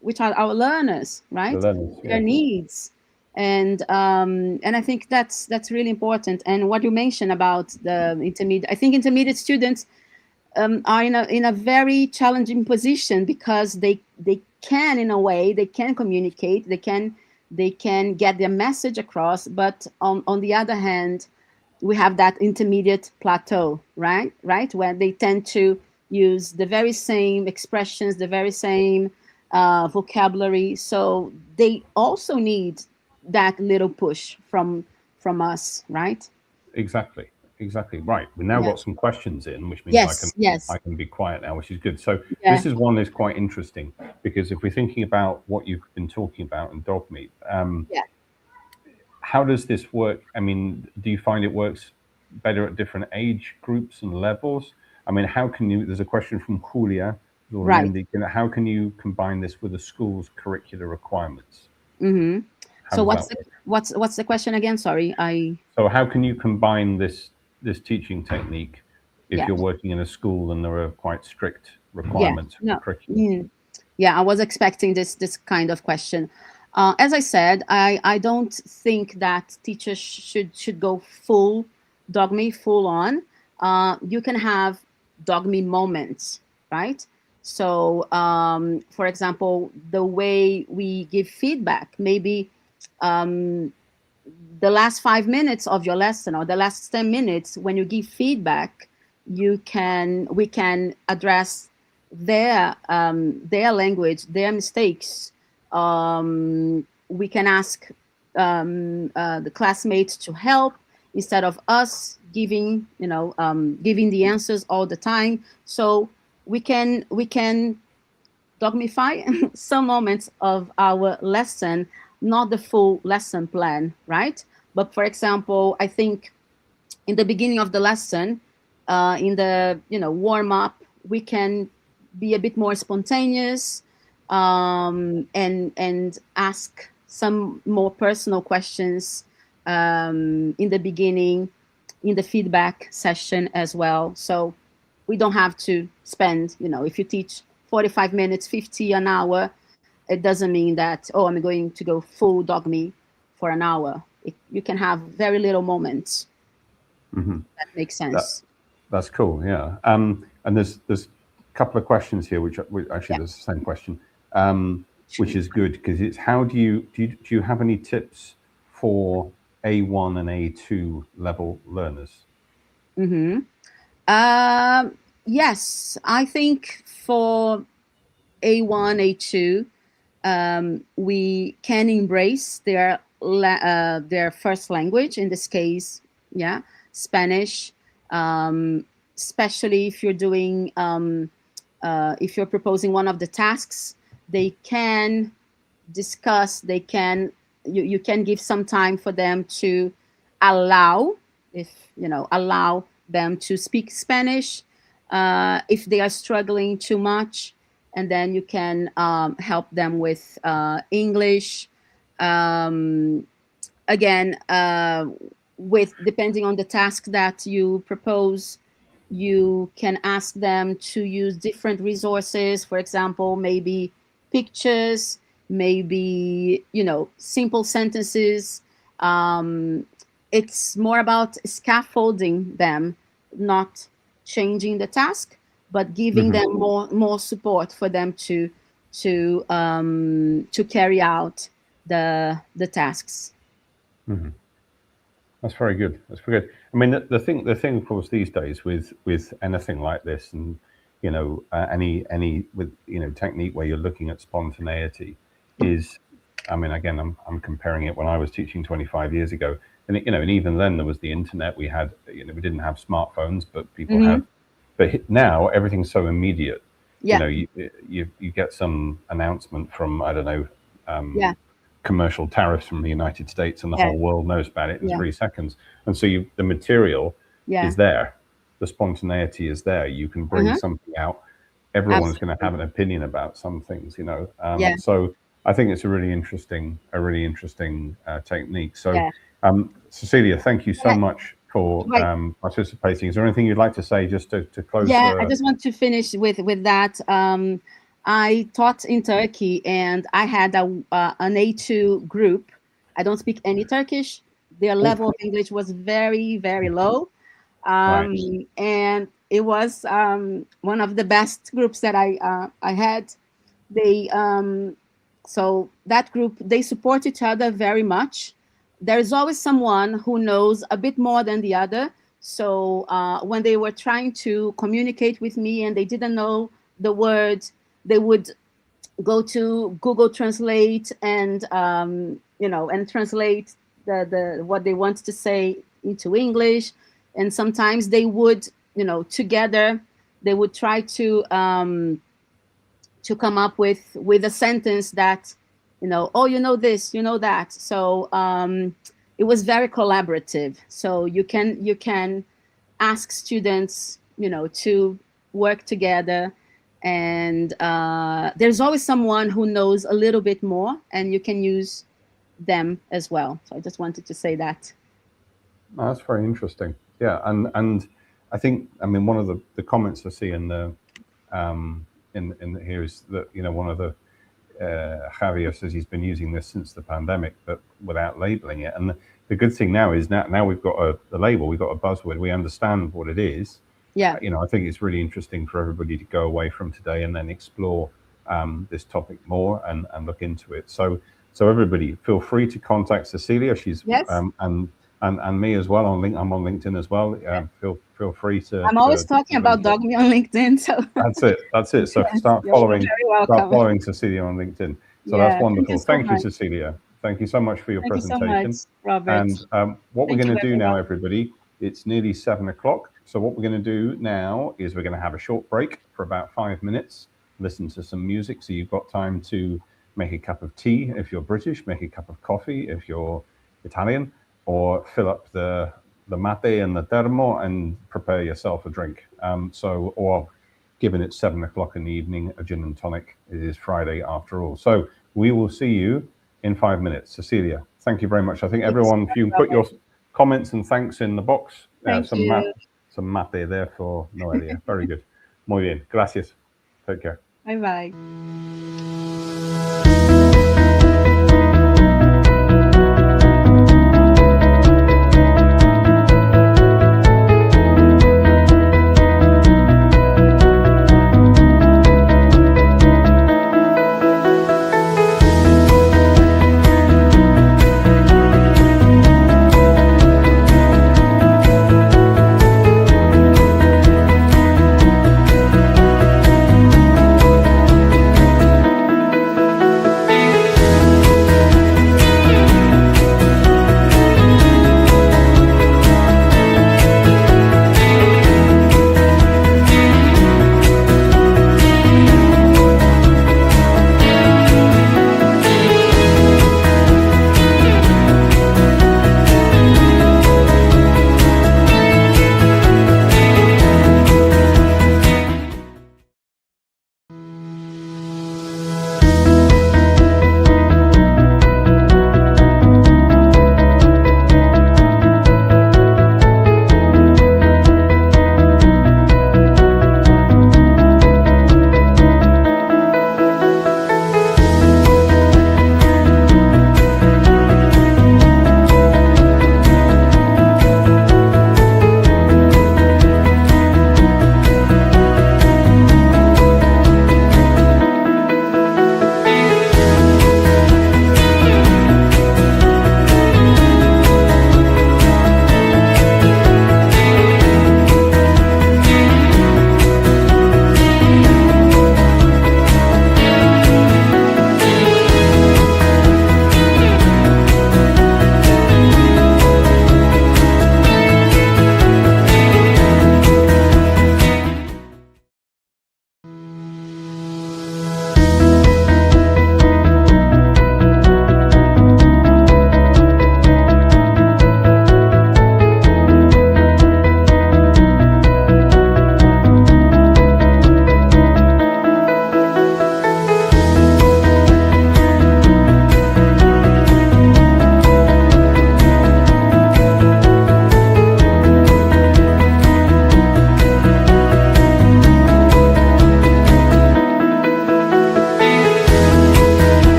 which are our learners, right? Their needs. And I think that's really important. And what you mentioned about the intermediate, I think intermediate students are in a very challenging position, because they can, in a way, they can communicate, they can get their message across, but on the other hand, we have that intermediate plateau, right? Where they tend to use the very same expressions, the very same vocabulary. So they also need that little push from us, right? Exactly. Right. We've now got some questions in, which means I can be quiet now, which is good. So this is one that's quite interesting, because if we're thinking about what you've been talking about in dogme, how does this work? I mean, do you find it works better at different age groups and levels? I mean, how can you? There's a question from Julia. Right. How can you combine this with the school's curricular requirements? So what's the question again? Sorry, So how can you combine this teaching technique if you're working in a school and there are quite strict requirements for curriculum? I was expecting this kind of question. As I said, I don't think that teachers should go full dogme, full on. You can have dogme moments, right? So, for example, the way we give feedback, maybe the last 5 minutes of your lesson, or the last 10 minutes, when you give feedback, we can address their language, their mistakes. We can ask the classmates to help, instead of us giving the answers all the time. So we can dogmify some moments of our lesson, not the full lesson plan, right? But for example, I think in the beginning of the lesson, in the warm up, we can be a bit more spontaneous, and ask some more personal questions in the beginning, in the feedback session as well. So we don't have to spend, if you teach 45 minutes, 50 an hour, it doesn't mean that, I'm going to go full dogme for an hour. You can have very little moments. That makes sense. That's cool, yeah. And there's a couple of questions here, which actually there's the same question, which is good, because it's how do you have any tips for A1 and A2 level learners? Yes, I think for A1, A2, we can embrace their first language, in this case, Spanish, especially if you're doing, if you're proposing one of the tasks, they can discuss, you can give some time for them to allow them to speak Spanish if they are struggling too much, and then you can help them with English. again, with depending on the task that you propose, you can ask them to use different resources. For example, maybe pictures, maybe, simple sentences. It's more about scaffolding them, not changing the task, but giving them more support for them to carry out the tasks. That's very good. That's very good. I mean, the thing, of course, these days with anything like this, and any with technique where you're looking at spontaneity, is, I mean, again, I'm comparing it when I was teaching 25 years ago, and and even then there was the internet. We had, we didn't have smartphones, but people had. But now everything's so immediate. Yeah. You get some announcement from, I don't know, commercial tariffs from the United States, and the whole world knows about it in 3 seconds. And so the material is there, the spontaneity is there. You can bring something out. Everyone's going to have an opinion about some things, So I think it's a really interesting technique. So, Cecilia, thank you so much for participating. Is there anything you'd like to say just to close? I just want to finish with that. I taught in Turkey, and I had an A2 group. I don't speak any Turkish. Their level of English was very, very low. And it was one of the best groups that I had. They so that group, they support each other very much. There is always someone who knows a bit more than the other. So when they were trying to communicate with me and they didn't know the words, they would go to Google Translate and and translate the what they want to say into English. And sometimes they would, together, they would try to come up with a sentence that, oh, this, that. So it was very collaborative. So you can ask students, to work together, and there's always someone who knows a little bit more, and you can use them as well. So I just wanted to say that. Oh, that's very interesting. Yeah, and I think, I mean, one of the comments I see in the in here is that, one of the Javier says he's been using this since the pandemic, but without labeling it. And the good thing now is now we've got the label, we've got a buzzword, we understand what it is. Yeah. I think it's really interesting for everybody to go away from today and then explore this topic more and look into it. So everybody, feel free to contact Cecilia. She's and me as well I'm on LinkedIn as well. Feel free to. I'm always talking about dogme on LinkedIn. So that's it. So start following Cecilia on LinkedIn. So that's wonderful. Thank you, Cecilia. Thank you so much for your presentation. Thank you so much, Robert. And what we're going to do now, everybody, it's nearly 7 o'clock. So what we're going to do now is we're going to have a short break for about 5 minutes, listen to some music. So you've got time to make a cup of tea if you're British, make a cup of coffee if you're Italian, or fill up the mate and the termo and prepare yourself a drink. Or given it's 7 o'clock in the evening, a gin and tonic. It is Friday after all. So we will see you in 5 minutes. Cecilia, thank you very much. I think everyone, if you can put your comments and thanks in the box. Some mate there for Noelia. Very good. Muy bien. Gracias. Take care. Bye-bye.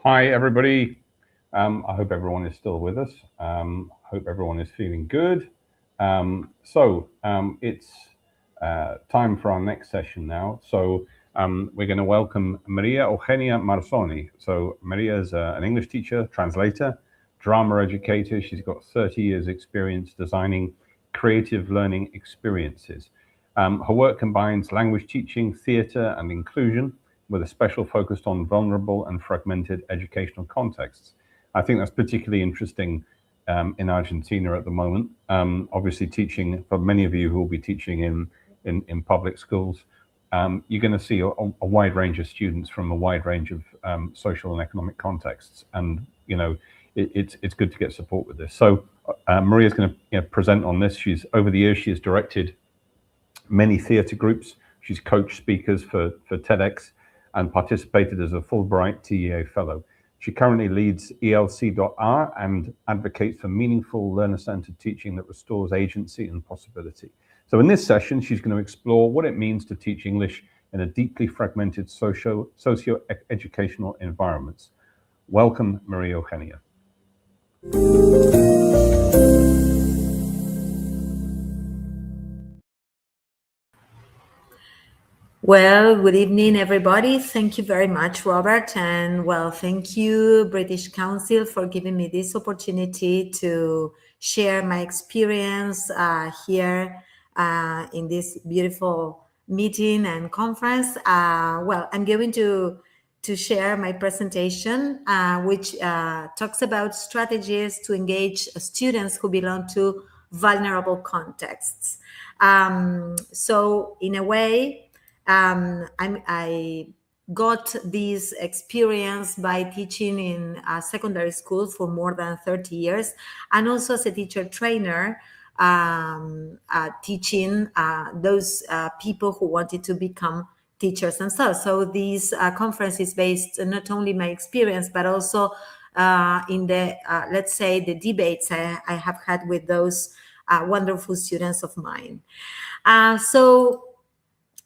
Hi, everybody. I hope everyone is still with us. Hope everyone is feeling good. It's time for our next session now. We're going to welcome Maria Eugenia Marzoni. So Maria is an English teacher, translator, drama educator. She's got 30 years experience designing creative learning experiences. Her work combines language teaching, theater, and inclusion, with a special focus on vulnerable and fragmented educational contexts. I think that's particularly interesting in Argentina at the moment. Obviously, teaching, for many of you who will be teaching in public schools, you're going to see a wide range of students from a wide range of social and economic contexts, and it's good to get support with this. So Maria's going to present on this. Over the years she has directed many theatre groups. She's coached speakers for TEDx and participated as a Fulbright TEA Fellow. She currently leads ELC.R and advocates for meaningful learner-centered teaching that restores agency and possibility. So in this session, she's going to explore what it means to teach English in a deeply fragmented socio-educational environments. Welcome, Maria Eugenia. Well, good evening, everybody. Thank you very much, Robert. And well, thank you, British Council, for giving me this opportunity to share my experience here in this beautiful meeting and conference. Well, I'm going to share my presentation, which talks about strategies to engage students who belong to vulnerable contexts. So in a way, I got this experience by teaching in secondary school for more than 30 years, and also as a teacher trainer, teaching those people who wanted to become teachers themselves. So this conference is based on not only my experience, but also in the, let's say, the debates I have had with those wonderful students of mine. So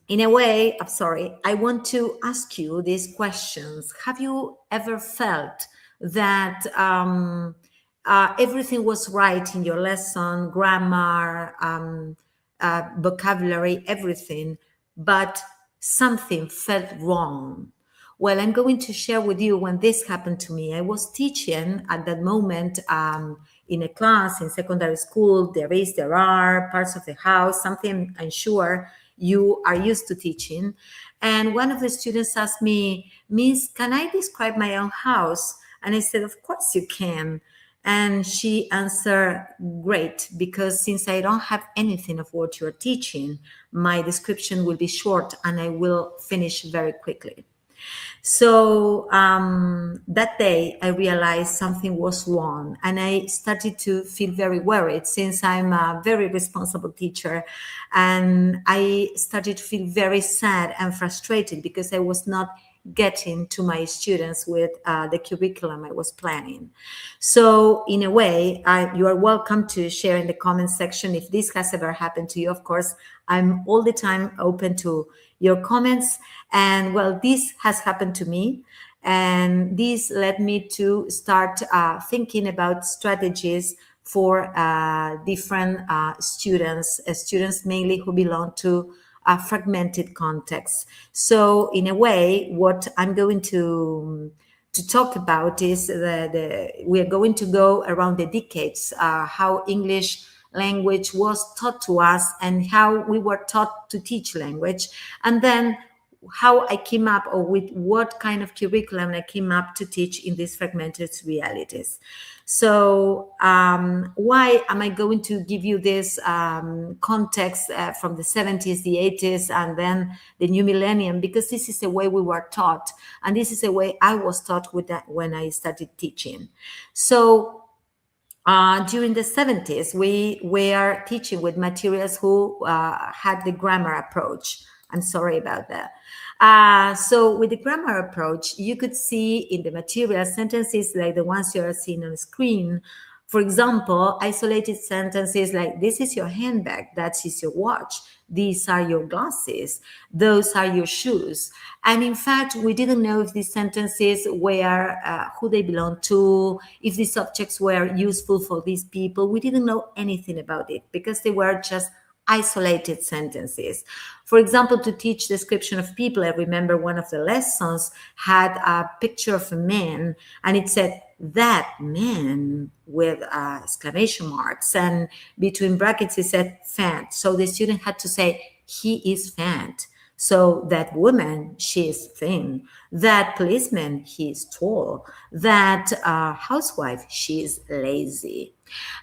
in a way, I'm sorry, I want to ask you these questions. Have you ever felt that everything was right in your lesson, grammar, vocabulary, everything, but something felt wrong? Well, I'm going to share with you when this happened to me. I was teaching at that moment in a class in secondary school. There are parts of the house, something I'm sure you are used to teaching. And one of the students asked me, Miss, can I describe my own house? And I said, of course you can. And she answered, great, because since I don't have anything of what you're teaching, my description will be short and I will finish very quickly. So that day I realized something was wrong, and I started to feel very worried, since I'm a very responsible teacher, and I started to feel very sad and frustrated because I was not getting to my students with the curriculum I was planning. So in a way, you are welcome to share in the comment section if this has ever happened to you. Of course, I'm all the time open to your comments. And well, this has happened to me. And this led me to start thinking about strategies for different students mainly who belong to fragmented contexts. So in a way, what I'm going to talk about is we are going to go around the decades, how English language was taught to us and how we were taught to teach language, and then how I came up, or with what kind of curriculum I came up to teach in these fragmented realities. So why am I going to give you this context from the 70s, the 80s, and then the new millennium? Because this is the way we were taught, and this is the way I was taught with that when I started teaching. So during the 70s, we were teaching with materials who had the grammar approach. I'm sorry about that. So with the grammar approach, you could see in the material sentences like the ones you are seeing on the screen For example, isolated sentences like, this is your handbag, that is your watch, these are your glasses, those are your shoes. And in fact, we didn't know if these sentences were who they belong to, if these objects were useful for these people. We didn't know anything about it because they were just isolated sentences. For example, to teach description of people, I remember one of the lessons had a picture of a man, and it said, that man, with exclamation marks, and between brackets it said fat. So the student had to say, he is fat. So that woman, she is thin. That policeman, he is tall. That housewife, she is lazy.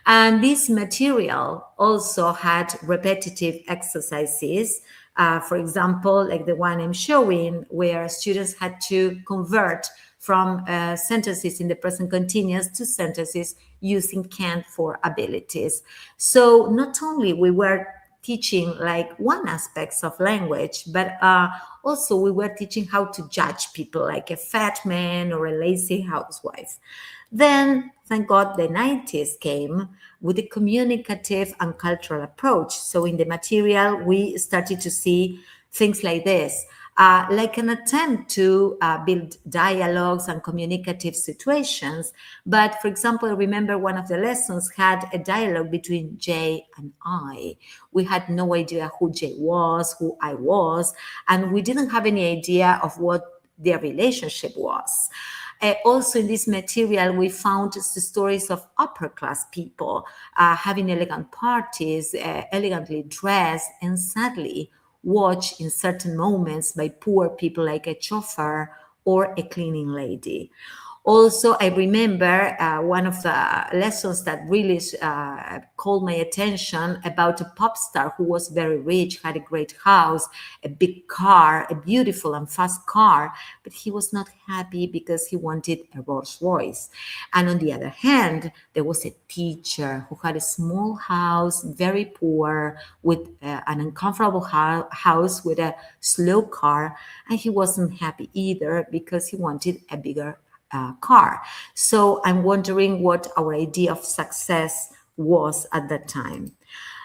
And this material also had repetitive exercises. For example, like the one I'm showing, where students had to convert from sentences in the present continuous to sentences using can for abilities. So not only we were teaching like one aspects of language, but also we were teaching how to judge people, like a fat man or a lazy housewife. Then, thank God, the 90s came with a communicative and cultural approach. So in the material, we started to see things like this. Like an attempt to build dialogues and communicative situations. But for example, I remember one of the lessons had a dialogue between Jay and I. We had no idea who Jay was, who I was, and we didn't have any idea of what their relationship was. Also in this material, we found the stories of upper class people having elegant parties, elegantly dressed, and sadly, watched in certain moments by poor people like a chauffeur or a cleaning lady. Also, I remember one of the lessons that really called my attention about a pop star who was very rich, had a great house, a big car, a beautiful and fast car, but he was not happy because he wanted a Rolls Royce. And on the other hand, there was a teacher who had a small house, very poor, with an uncomfortable house with a slow car, and he wasn't happy either because he wanted a bigger car. So I'm wondering what our idea of success was at that time.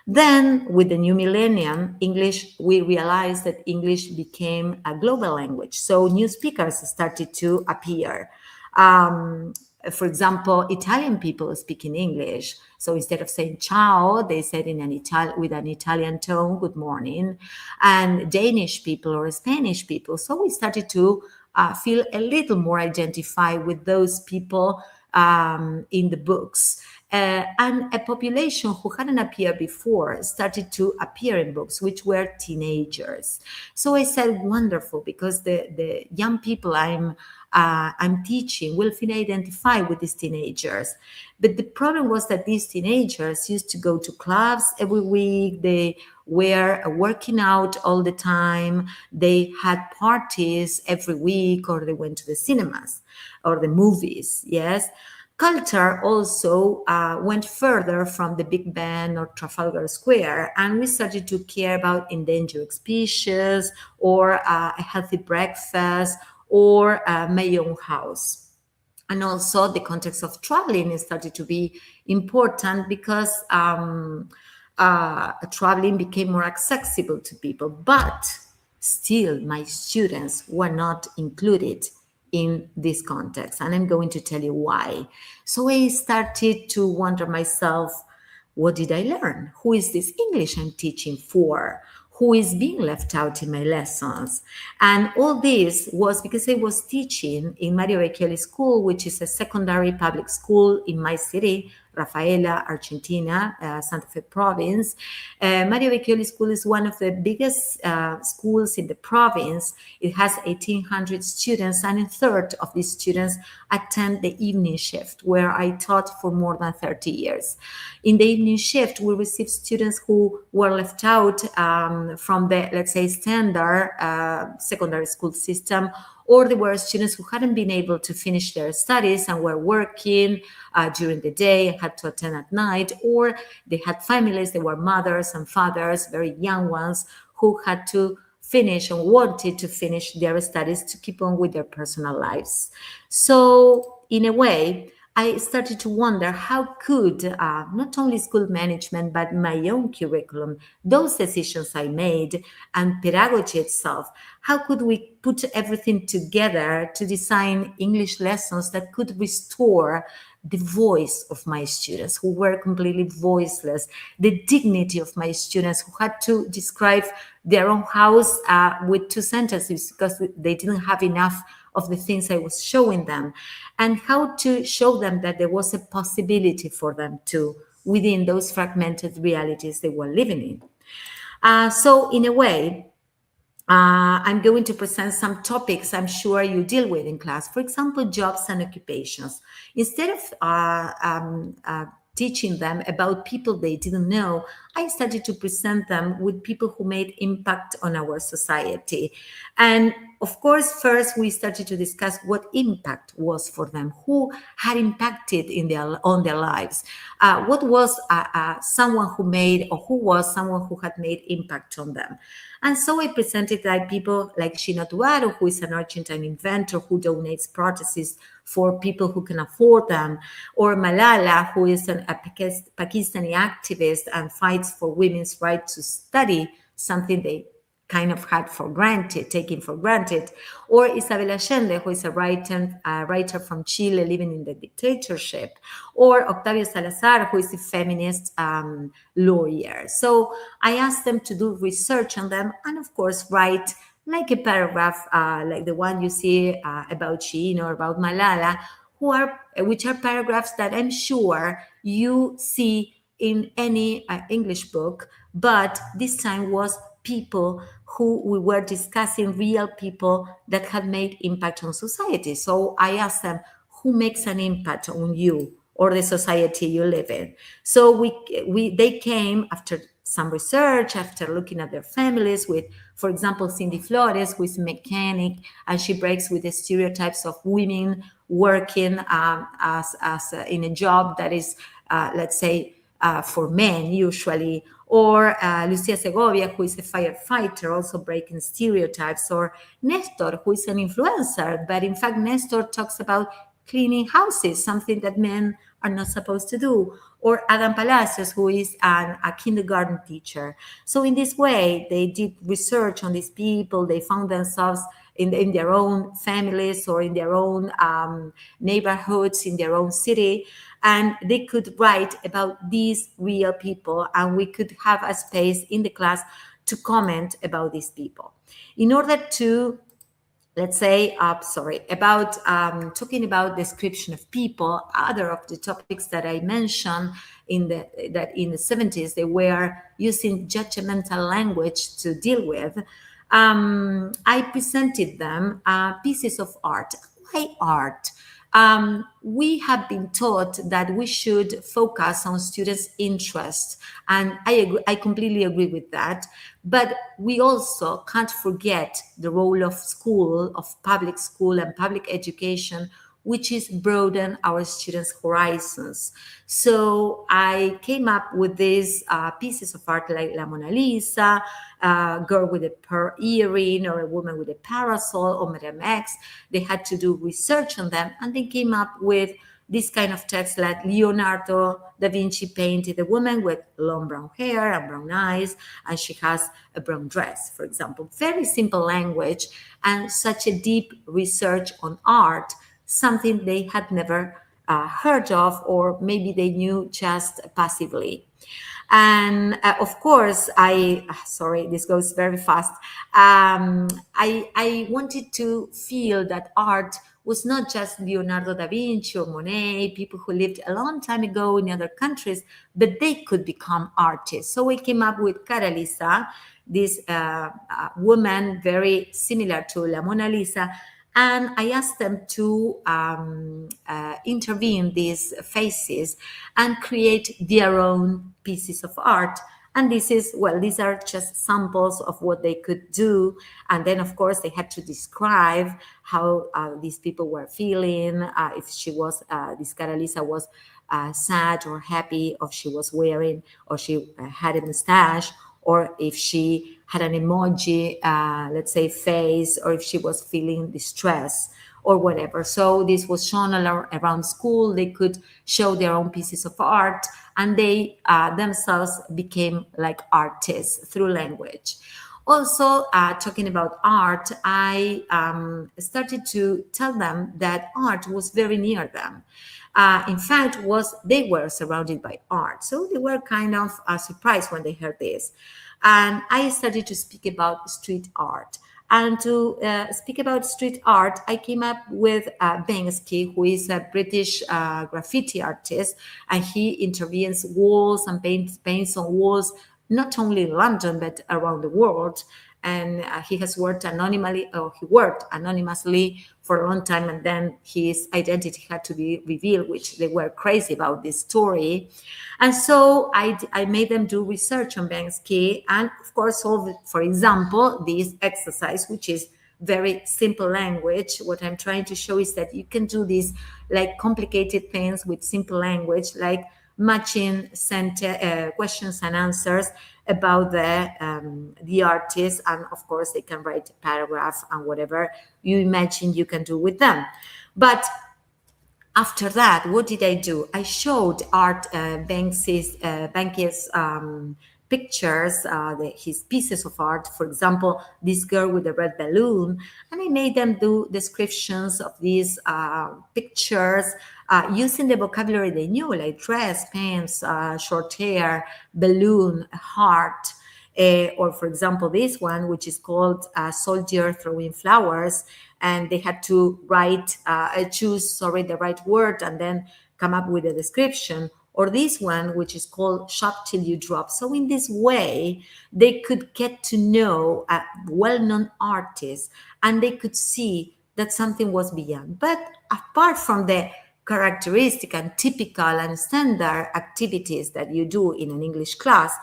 Then with the new millennium, English, we realized that English became a global language. So new speakers started to appear. For example, Italian people speaking English. So instead of saying ciao, they said with an Italian tone, good morning. And Danish people or Spanish people. So we started to feel a little more identified with those people in the books. And a population who hadn't appeared before started to appear in books, which were teenagers. So I said, wonderful, because the young people I'm teaching will feel identified with these teenagers. But the problem was that these teenagers used to go to clubs every week. They were working out all the time. They had parties every week, or they went to the cinemas or the movies. Yes. Culture also went further from the Big Ben or Trafalgar Square, and we started to care about endangered species or a healthy breakfast or my own house. And also the context of traveling started to be important because traveling became more accessible to people, but still my students were not included in this context. And I'm going to tell you why. So I started to wonder myself, what did I learn? Who is this English I'm teaching for? Who is being left out in my lessons? And all this was because I was teaching in Mario Vecchioli School, which is a secondary public school in my city, Rafaela, Argentina, Santa Fe province. Mario Vecchioli School is one of the biggest schools in the province. It has 1,800 students, and a third of these students attend the evening shift, where I taught for more than 30 years. In the evening shift, we received students who were left out from the, let's say, standard secondary school system, or there were students who hadn't been able to finish their studies and were working during the day and had to attend at night, or they had families, they were mothers and fathers, very young ones, who had to finish and wanted to finish their studies to keep on with their personal lives. So in a way, I started to wonder how could not only school management, but my own curriculum, those decisions I made, and pedagogy itself, how could we put everything together to design English lessons that could restore the voice of my students who were completely voiceless, the dignity of my students who had to describe their own house with 2 sentences because they didn't have enough of the things I was showing them, and how to show them that there was a possibility for them to, within those fragmented realities they were living in. So in a way, I'm going to present some topics I'm sure you deal with in class. For example, jobs and occupations. Instead of teaching them about people they didn't know, I started to present them with people who made impact on our society. And of course, first we started to discuss what impact was for them, who had impacted on their lives, what was someone who made, or who was someone who had made impact on them. And so I presented like people like Gino Tuaro, who is an Argentine inventor who donates prostheses for people who can afford them, or Malala, who is a Pakistani activist and fights for women's right to study, something they kind of had for granted, taken for granted, or Isabel Allende, who is a writer from Chile living in the dictatorship, or Octavio Salazar, who is a feminist lawyer. So I asked them to do research on them and, of course, write like a paragraph, like the one you see about Sheen or about Malala, which are paragraphs that I'm sure you see in any English book, but this time was people who we were discussing, real people that had made impact on society. So I asked them, who makes an impact on you or the society you live in? So they came after some research, after looking at their families with, for example, Cindy Flores, who is a mechanic, and she breaks with the stereotypes of women working in a job that is, let's say, for men usually, or Lucia Segovia, who is a firefighter, also breaking stereotypes, or Nestor, who is an influencer, but in fact, Nestor talks about cleaning houses, something that men are not supposed to do, or Adam Palacios, who is a kindergarten teacher. So in this way, they did research on these people. They found themselves in their own families or in their own neighborhoods, in their own city, and they could write about these real people, and we could have a space in the class to comment about these people. In order to, let's say, about talking about description of people, other of the topics that I mentioned in the 70s, they were using judgmental language to deal with. I presented them pieces of art. Why art? We have been taught that we should focus on students' interests, and I completely agree with that. But we also can't forget the role of school, of public school and public education, which is broaden our students' horizons. So I came up with these pieces of art like La Mona Lisa, a girl with a pearl earring, or a woman with a parasol, or Madame X. They had to do research on them, and they came up with this kind of text like Leonardo da Vinci painted a woman with long brown hair and brown eyes, and she has a brown dress, for example. Very simple language and such a deep research on art, something they had never heard of, or maybe they knew just passively. And of course, this goes very fast. I wanted to feel that art was not just Leonardo da Vinci or Monet, people who lived a long time ago in other countries, but they could become artists. So we came up with Cara Lisa, this woman very similar to La Mona Lisa, and I asked them to intervene these faces and create their own pieces of art. And these are just samples of what they could do. And then, of course, they had to describe how these people were feeling, if this Cara Lisa was sad or happy, or she was wearing, or she had a mustache, or if she had an emoji, let's say face, or if she was feeling distress, or whatever. So this was shown around school. They could show their own pieces of art, and they themselves became like artists through language. Also, talking about art, I started to tell them that art was very near them. In fact, they were surrounded by art, so they were kind of surprised when they heard this. And I started to speak about street art. And to speak about street art, I came up with Banksy, who is a British graffiti artist, and he intervenes walls and paints on walls, not only in London, but around the world. And he has worked anonymously for a long time, and then his identity had to be revealed, which they were crazy about this story. And so I made them do research on Banksy, and of course solve, for example, this exercise, which is very simple language. What I'm trying to show is that you can do these like complicated things with simple language, like matching questions and answers about the artist, and of course they can write a paragraph and whatever you imagine you can do with them. But after that, what did I do? I showed Banksy's pictures, his pieces of art. For example, this girl with the red balloon, and I made them do descriptions of these pictures using the vocabulary they knew, like dress, pants, short hair, balloon, heart. Or for example, this one, which is called Soldier Throwing Flowers, and they had to choose the right word and then come up with a description. Or this one, which is called Shop Till You Drop. So in this way, they could get to know a well-known artist, and they could see that something was beyond. But apart from the characteristic and typical and standard activities that you do in an English class,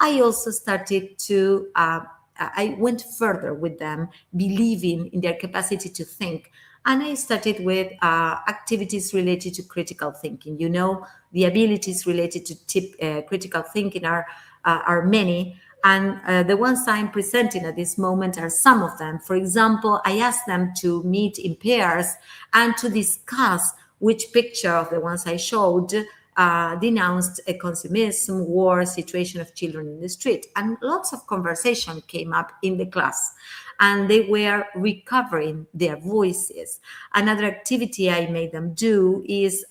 I also started to, I went further with them, believing in their capacity to think. And I started with activities related to critical thinking. You know, the abilities related to critical thinking are many. And the ones I'm presenting at this moment are some of them. For example, I asked them to meet in pairs and to discuss which picture of the ones I showed denounced a consumerism, war, situation of children in the street. And lots of conversation came up in the class, and they were recovering their voices. Another activity I made them do is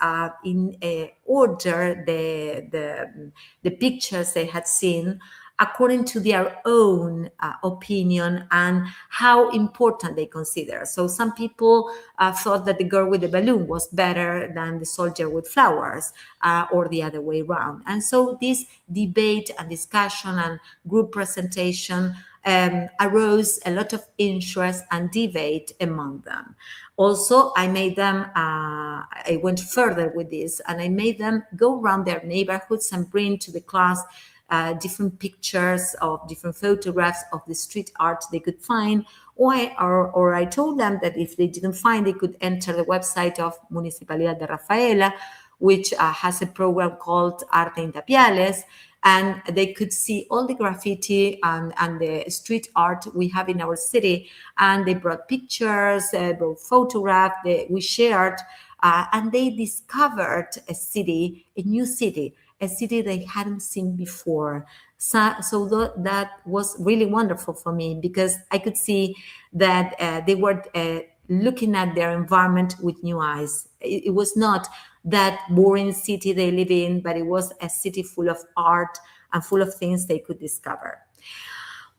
order the pictures they had seen according to their own opinion and how important they consider. So some people thought that the girl with the balloon was better than the soldier with flowers, or the other way around. And so this debate and discussion and group presentation arose a lot of interest and debate among them. Also, I made them, I went further with this, and I made them go around their neighborhoods and bring to the class different pictures of different photographs of the street art they could find, or I told them that if they didn't find, they could enter the website of Municipalidad de Rafaela, which has a program called Arte in Tapiales, and they could see all the graffiti and the street art we have in our city. And they brought pictures, brought photographs, we shared, and they discovered a new city, a city they hadn't seen before. So that was really wonderful for me, because I could see that they were looking at their environment with new eyes. It was not that boring city they live in, but it was a city full of art and full of things they could discover.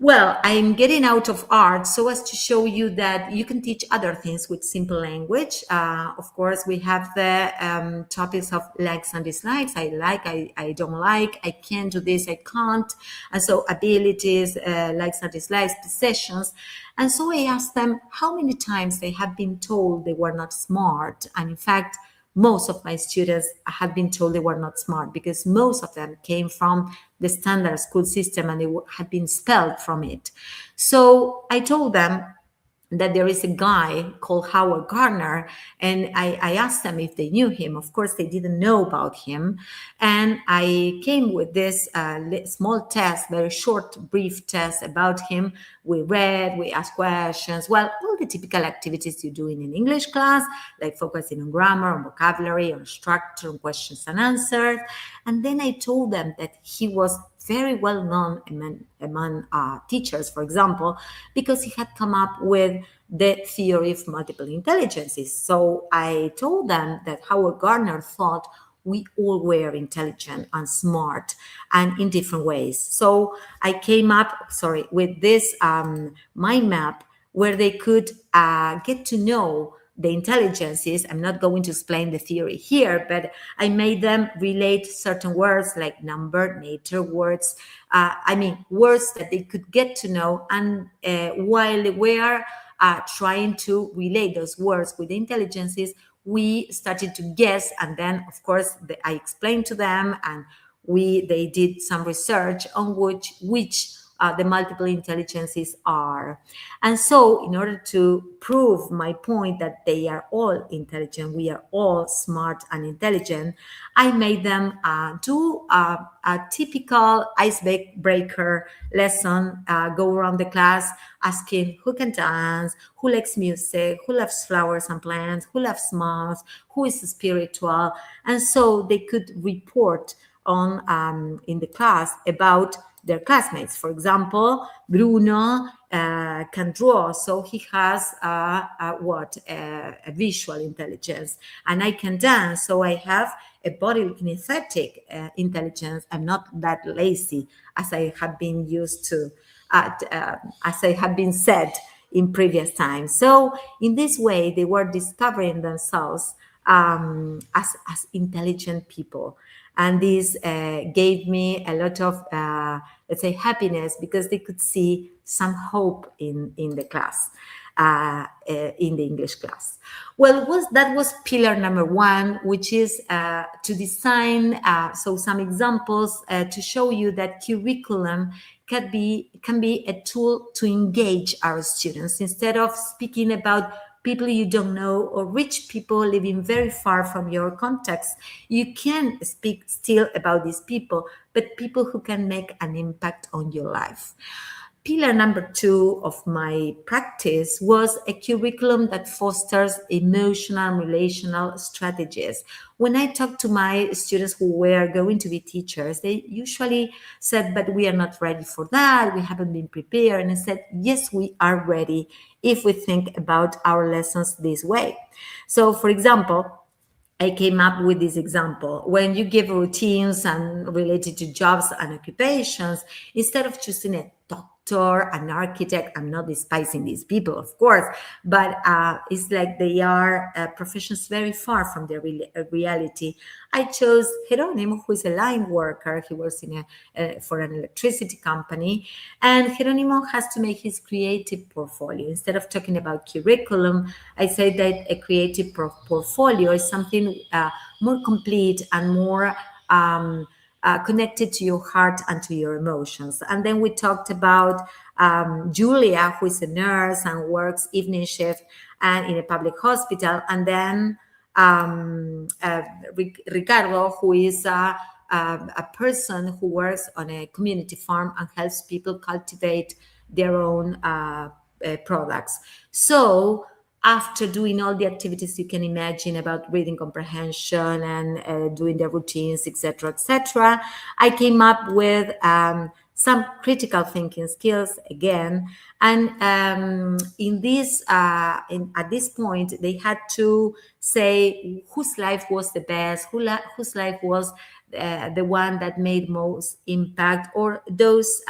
Well, I'm getting out of art so as to show you that you can teach other things with simple language. Of course, we have the topics of likes and dislikes. I like, I don't like, I can do this, I can't. And so abilities, likes and dislikes, possessions. And so I asked them how many times they have been told they were not smart. And in fact, most of my students had been told they were not smart, because most of them came from the standard school system and they had been expelled from it. So I told them that there is a guy called Howard Gardner, and I asked them if they knew him. Of course, they didn't know about him. And I came with this small test, very short, brief test about him. We read, we asked questions. Well, all all the typical activities you do in an English class, like focusing on grammar, on vocabulary, on structure, on questions and answers. And then I told them that he was very well known among teachers, for example, because he had come up with the theory of multiple intelligences. So I told them that Howard Gardner thought we all were intelligent and smart and in different ways. So I came up, with this mind map where they could get to know the intelligences. I'm not going to explain the theory here, but I made them relate certain words like number, nature, words. Words that they could get to know. And while they were trying to relate those words with the intelligences, we started to guess, and then of course I explained to them, and they did some research on which the multiple intelligences are. And so in order to prove my point that they are all intelligent, we are all smart and intelligent, I made them do a typical icebreaker lesson, go around the class asking who can dance, who likes music, who loves flowers and plants, who loves moths, who is spiritual. And so they could report on in the class about their classmates. For example, Bruno can draw, so he has a visual intelligence, and I can dance, so I have a body kinesthetic intelligence. I'm not that lazy as I have been used to, as I have been said in previous times. So in this way, they were discovering themselves as intelligent people. And this gave me a lot of, let's say, happiness, because they could see some hope in the class, in the English class. Well, that was pillar number one, which is to design, so some examples to show you that curriculum can be a tool to engage our students. Instead of speaking about people you don't know or rich people living very far from your context, you can speak still about these people, but people who can make an impact on your life. Pillar number two of my practice was a curriculum that fosters emotional and relational strategies. When I talk to my students who were going to be teachers, they usually said, but we are not ready for that, we haven't been prepared. And I said, yes, we are ready if we think about our lessons this way. So, for example, I came up with this example. When you give routines and related to jobs and occupations, instead of choosing a doctor, an architect, I'm not despising these people, of course, but it's like they are professions very far from their reality. I chose Jerónimo, who is a line worker. He works for an electricity company, and Jerónimo has to make his creative portfolio. Instead of talking about curriculum, I say that a creative portfolio is something more complete and more connected to your heart and to your emotions. And then we talked about Julia, who is a nurse and works evening shift and in a public hospital. And then Ricardo, who is a person who works on a community farm and helps people cultivate their own products. So after doing all the activities you can imagine about reading comprehension and doing the routines, etc., I came up with some critical thinking skills again. And in this, at this point, they had to say whose life was the best, whose life was the one that made most impact, or those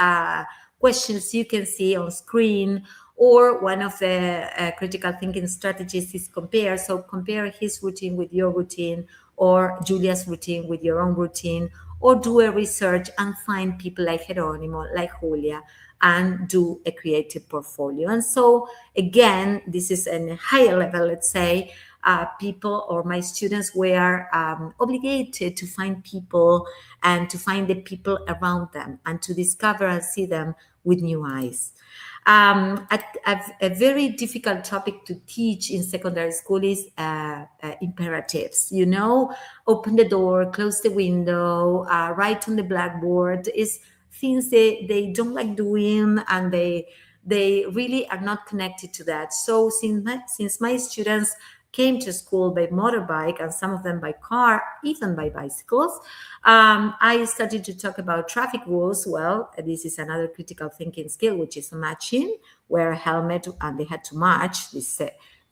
questions you can see on screen. Or one of the critical thinking strategies is compare. So compare his routine with your routine, or Julia's routine with your own routine, or do a research and find people like Jerónimo, like Julia, and do a creative portfolio. And so again, this is a higher level, let's say, people or my students were obligated to find people and to find the people around them and to discover and see them with new eyes. A very difficult topic to teach in secondary school is imperatives. You know, open the door, close the window, write on the blackboard is things they don't like doing, and they they really are not connected to that. So since my students came to school by motorbike and some of them by car, even by bicycles, I started to talk about traffic rules. Well, this is another critical thinking skill, which is matching, wear a helmet, and they had to match. This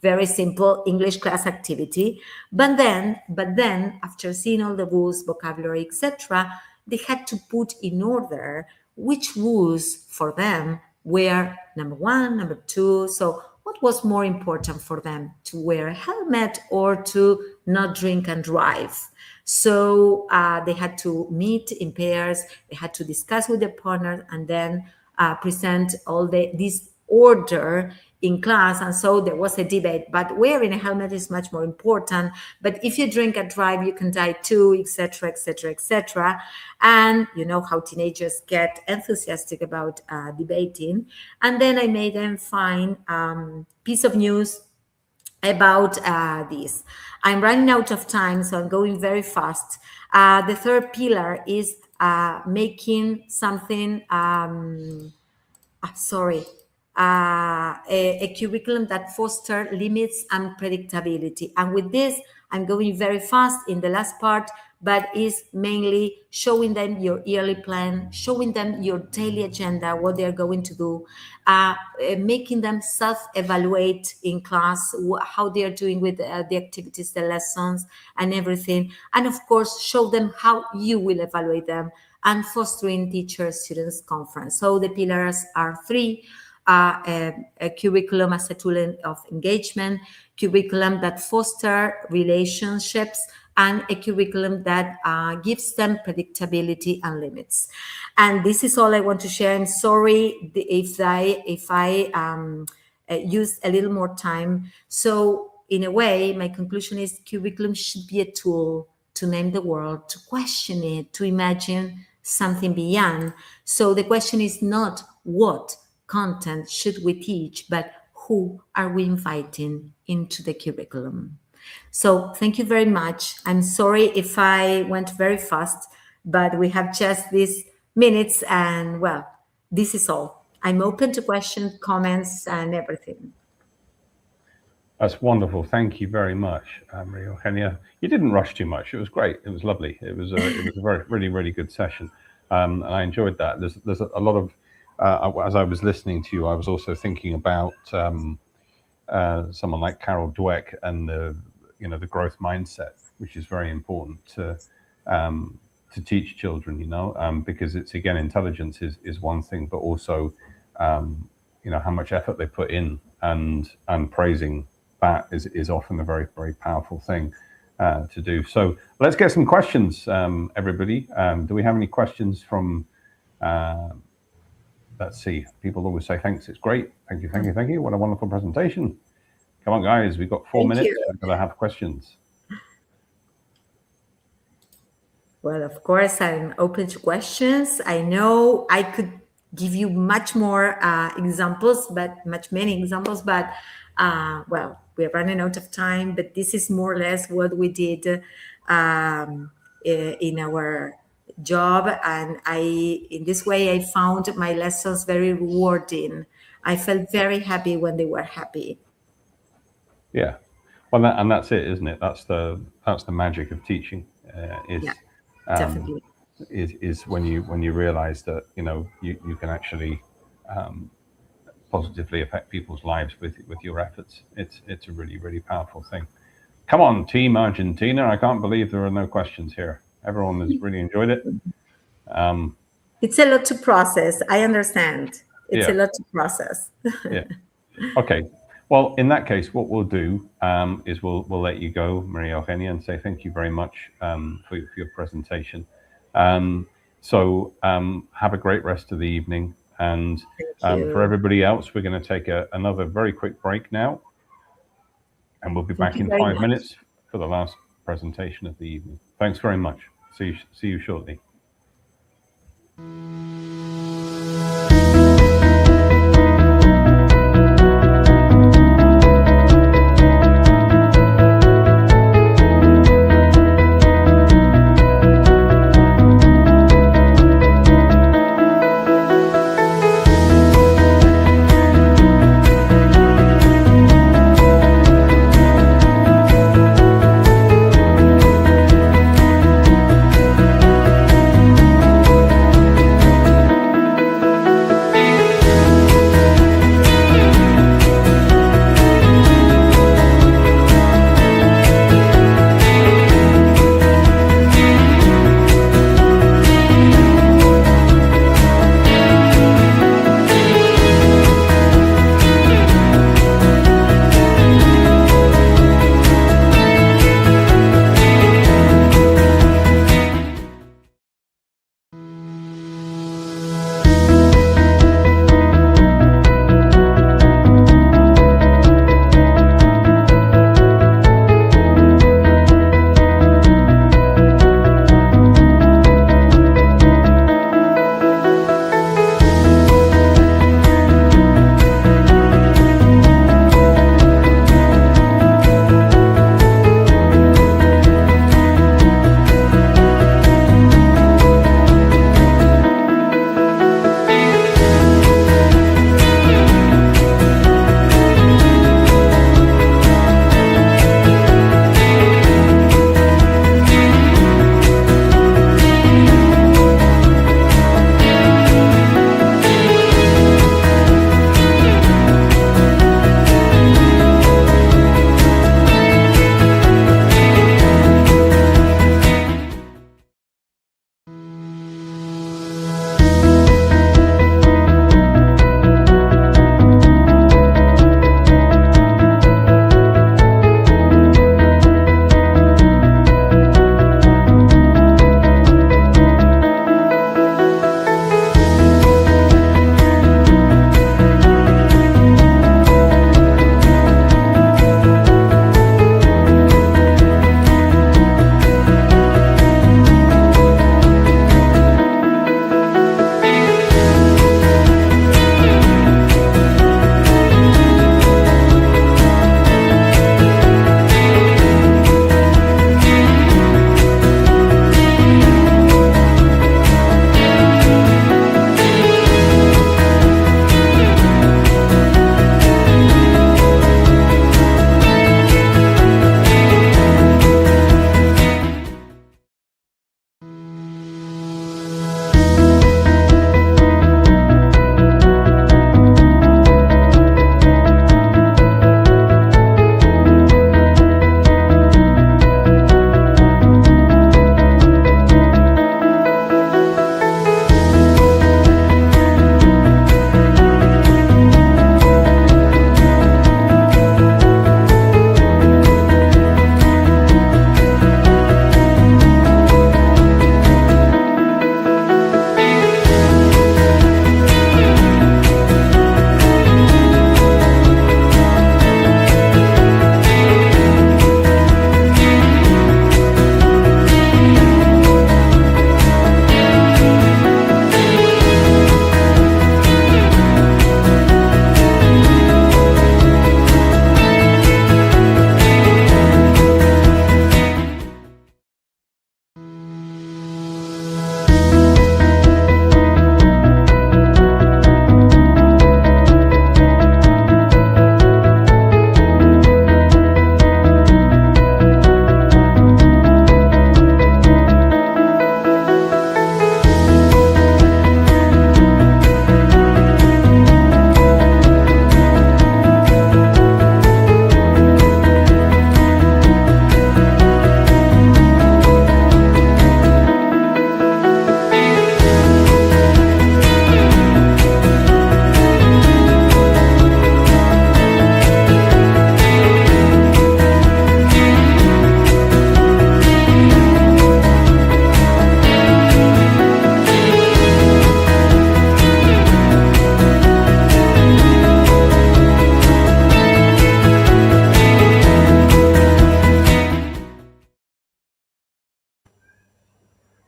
very simple English class activity. But then, after seeing all the rules, vocabulary, etc., they had to put in order which rules for them were number one, number two. So what was more important for them, to wear a helmet or to not drink and drive? So they had to meet in pairs, they had to discuss with their partner, and then present all this order in class. And so there was a debate, but wearing a helmet is much more important. But if you drink and drive, you can die too, etc., etc., etc. And you know how teenagers get enthusiastic about debating. And then I made them find piece of news about this. I'm running out of time, so I'm going very fast. The third pillar is making something, a curriculum that fosters limits and predictability. And with this, I'm going very fast in the last part, but is mainly showing them your yearly plan, showing them your daily agenda, what they're going to do, making them self-evaluate in class, how they're doing with the activities, the lessons, and everything. And of course, show them how you will evaluate them, and fostering teacher-students conference. So the pillars are three. A curriculum as a tool of engagement, curriculum that foster relationships, and a curriculum that gives them predictability and limits. And this is all I want to share. I'm sorry if I used a little more time. So in a way, my conclusion is curriculum should be a tool to name the world, to question it, to imagine something beyond. So the question is not what content should we teach, but who are we inviting into the curriculum? So thank you very much. I'm sorry if I went very fast, but we have just these minutes, and well, this is all. I'm open to questions, comments, and everything. That's wonderful. Thank you very much, Maria Eugenia. You didn't rush too much. It was great. It was lovely. It was a really good session. And I enjoyed that. There's a lot of, as I was listening to you, I was also thinking about someone like Carol Dweck and the growth mindset, which is very important to teach children, because it's, again, intelligence is one thing, but also, how much effort they put in, and praising that is often a very, very powerful thing to do. So let's get some questions, everybody. Do we have any questions from, let's see, people always say, thanks, it's great. Thank you. What a wonderful presentation. Come on, guys, we've got 4 minutes. I'm going to have questions. Well, of course, I'm open to questions. I know I could give you much more examples, many examples, but well, we're running out of time, but this is more or less what we did in our job. And in this way, I found my lessons very rewarding. I felt very happy when they were happy. Yeah, well, that's it, isn't it? That's the magic of teaching. Definitely. Is when you realize that you can actually positively affect people's lives with your efforts. It's a really, really powerful thing. Come on, Team Argentina! I can't believe there are no questions here. Everyone has really enjoyed it. It's a lot to process. I understand. It's a lot to process. Yeah. Okay. Well, in that case, what we'll do is we'll let you go, Maria Eugenia, and say thank you very much for your presentation. So have a great rest of the evening. And for everybody else, we're going to take another very quick break now. And we'll be back in 5 minutes for the last presentation of the evening. Thanks very much. See you shortly.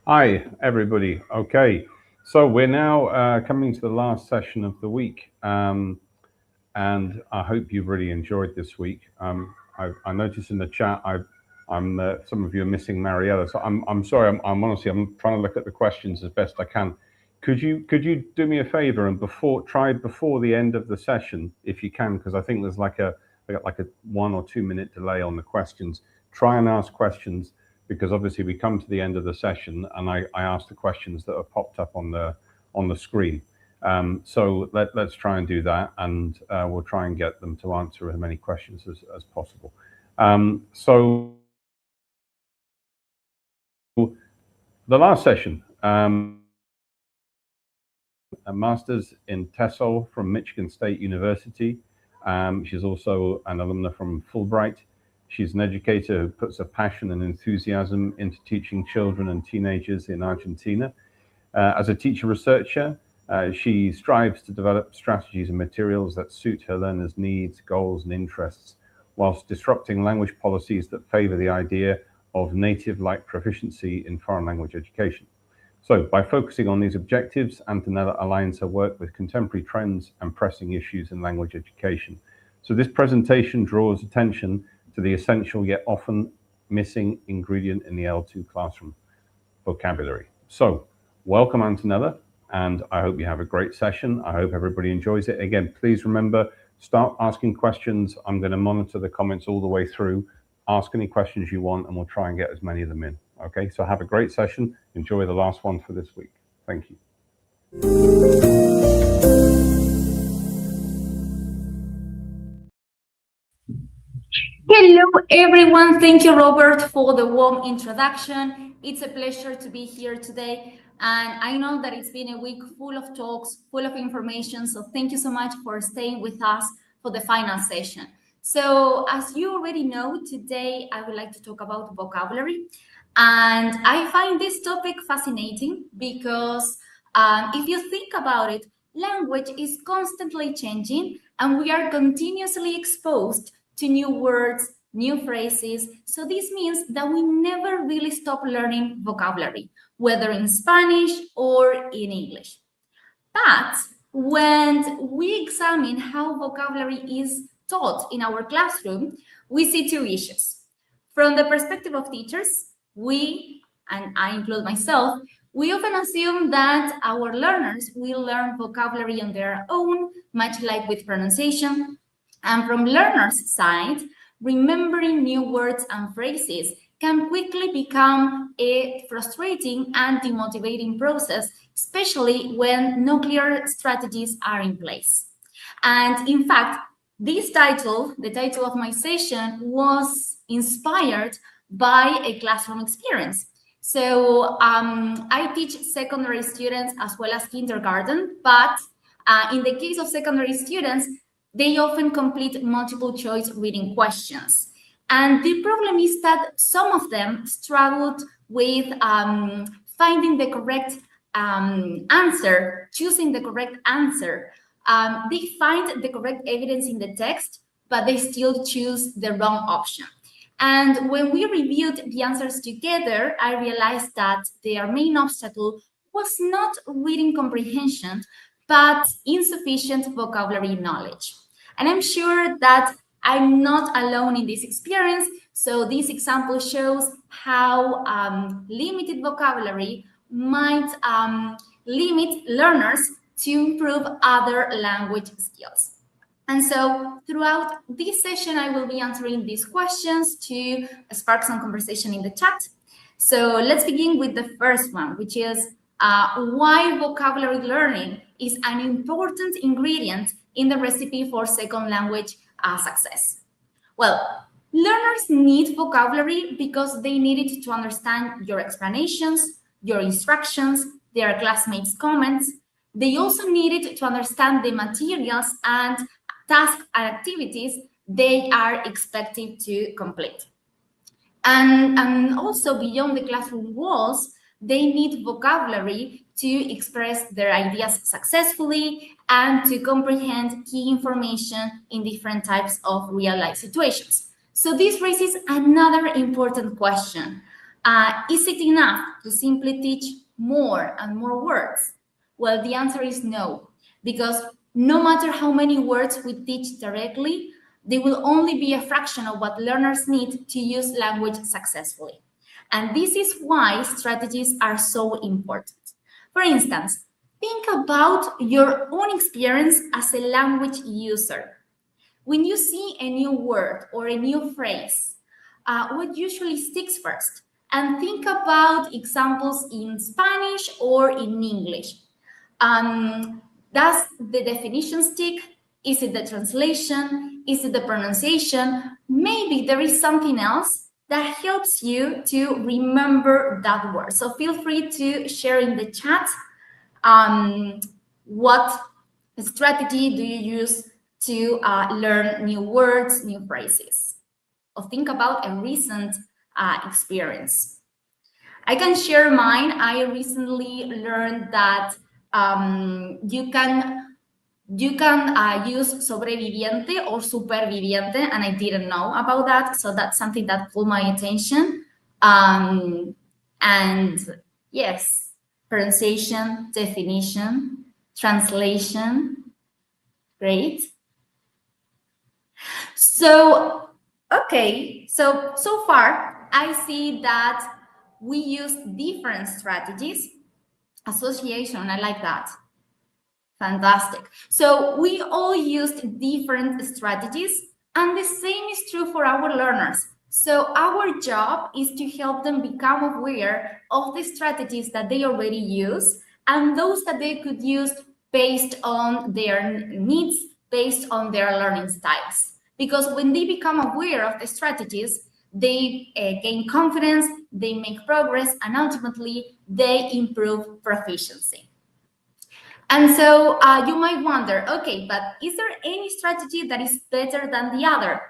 Hi, everybody. Okay, so we're now coming to the last session of the week, and I hope you've really enjoyed this week. I noticed in the chat, some of you are missing Mariella, so I'm sorry. I'm honestly, I'm trying to look at the questions as best I can. Could you do me a favor and try before the end of the session if you can, because I think there's I got like a 1 or 2 minute delay on the questions. Try and ask questions, because obviously we come to the end of the session and I ask the questions that have popped up on the screen. So let's try and do that, and we'll try and get them to answer as many questions as possible. So the last session, a master's in TESOL from Michigan State University. She's also an alumna from Fulbright. She's an educator who puts a passion and enthusiasm into teaching children and teenagers in Argentina. As a teacher researcher, she strives to develop strategies and materials that suit her learners' needs, goals, and interests, whilst disrupting language policies that favor the idea of native-like proficiency in foreign language education. So by focusing on these objectives, Antonella aligns her work with contemporary trends and pressing issues in language education. So this presentation draws attention to the essential yet often missing ingredient in the L2 classroom: vocabulary. So welcome, Antonella, and I hope you have a great session. I hope everybody enjoys it. Again, please remember, start asking questions. I'm going to monitor the comments all the way through. Ask any questions you want, and we'll try and get as many of them in. Okay, so have a great session. Enjoy the last one for this week. Thank you. Hello, everyone. Thank you, Robert, for the warm introduction. It's a pleasure to be here today. And I know that it's been a week full of talks, full of information. So thank you so much for staying with us for the final session. So as you already know, today I would like to talk about vocabulary. And I find this topic fascinating because if you think about it, language is constantly changing and we are continuously exposed to new words, new phrases. So this means that we never really stop learning vocabulary, whether in Spanish or in English. But when we examine how vocabulary is taught in our classroom, we see two issues. From the perspective of teachers, we, and I include myself, we often assume that our learners will learn vocabulary on their own, much like with pronunciation. And from learners' side, remembering new words and phrases can quickly become a frustrating and demotivating process, especially when no clear strategies are in place. And in fact, this title, the title of my session, was inspired by a classroom experience. So I teach secondary students as well as kindergarten, but in the case of secondary students, they often complete multiple choice reading questions. And the problem is that some of them struggled with finding the correct answer, choosing the correct answer. They find the correct evidence in the text, but they still choose the wrong option. And when we reviewed the answers together, I realized that their main obstacle was not reading comprehension, but insufficient vocabulary knowledge. And I'm sure that I'm not alone in this experience. So this example shows how limited vocabulary might limit learners to improve other language skills. And so throughout this session, I will be answering these questions to spark some conversation in the chat. So let's begin with the first one, which is why vocabulary learning is an important ingredient in the recipe for second language success. Well, learners need vocabulary because they need it to understand your explanations, your instructions, their classmates' comments. They also need it to understand the materials and tasks and activities they are expected to complete. And also beyond the classroom walls, they need vocabulary to express their ideas successfully and to comprehend key information in different types of real-life situations. So this raises another important question. Is it enough to simply teach more and more words? Well, the answer is no, because no matter how many words we teach directly, they will only be a fraction of what learners need to use language successfully. And this is why strategies are so important. For instance, think about your own experience as a language user. When you see a new word or a new phrase, what usually sticks first? And think about examples in Spanish or in English. Does the definition stick? Is it the translation? Is it the pronunciation? Maybe there is something else that helps you to remember that word. So feel free to share in the chat what strategy do you use to learn new words, new phrases, or think about a recent experience. I can share mine. I recently learned that you can use sobreviviente or superviviente, and I didn't know about that. So that's something that caught my attention. And yes, pronunciation, definition, translation, great. So, okay, so far I see that we use different strategies. Association, I like that. Fantastic. So we all used different strategies, and the same is true for our learners. So our job is to help them become aware of the strategies that they already use and those that they could use based on their needs, based on their learning styles. Because when they become aware of the strategies, they gain confidence, they make progress, and ultimately they improve proficiency. And so you might wonder, okay, but is there any strategy that is better than the other?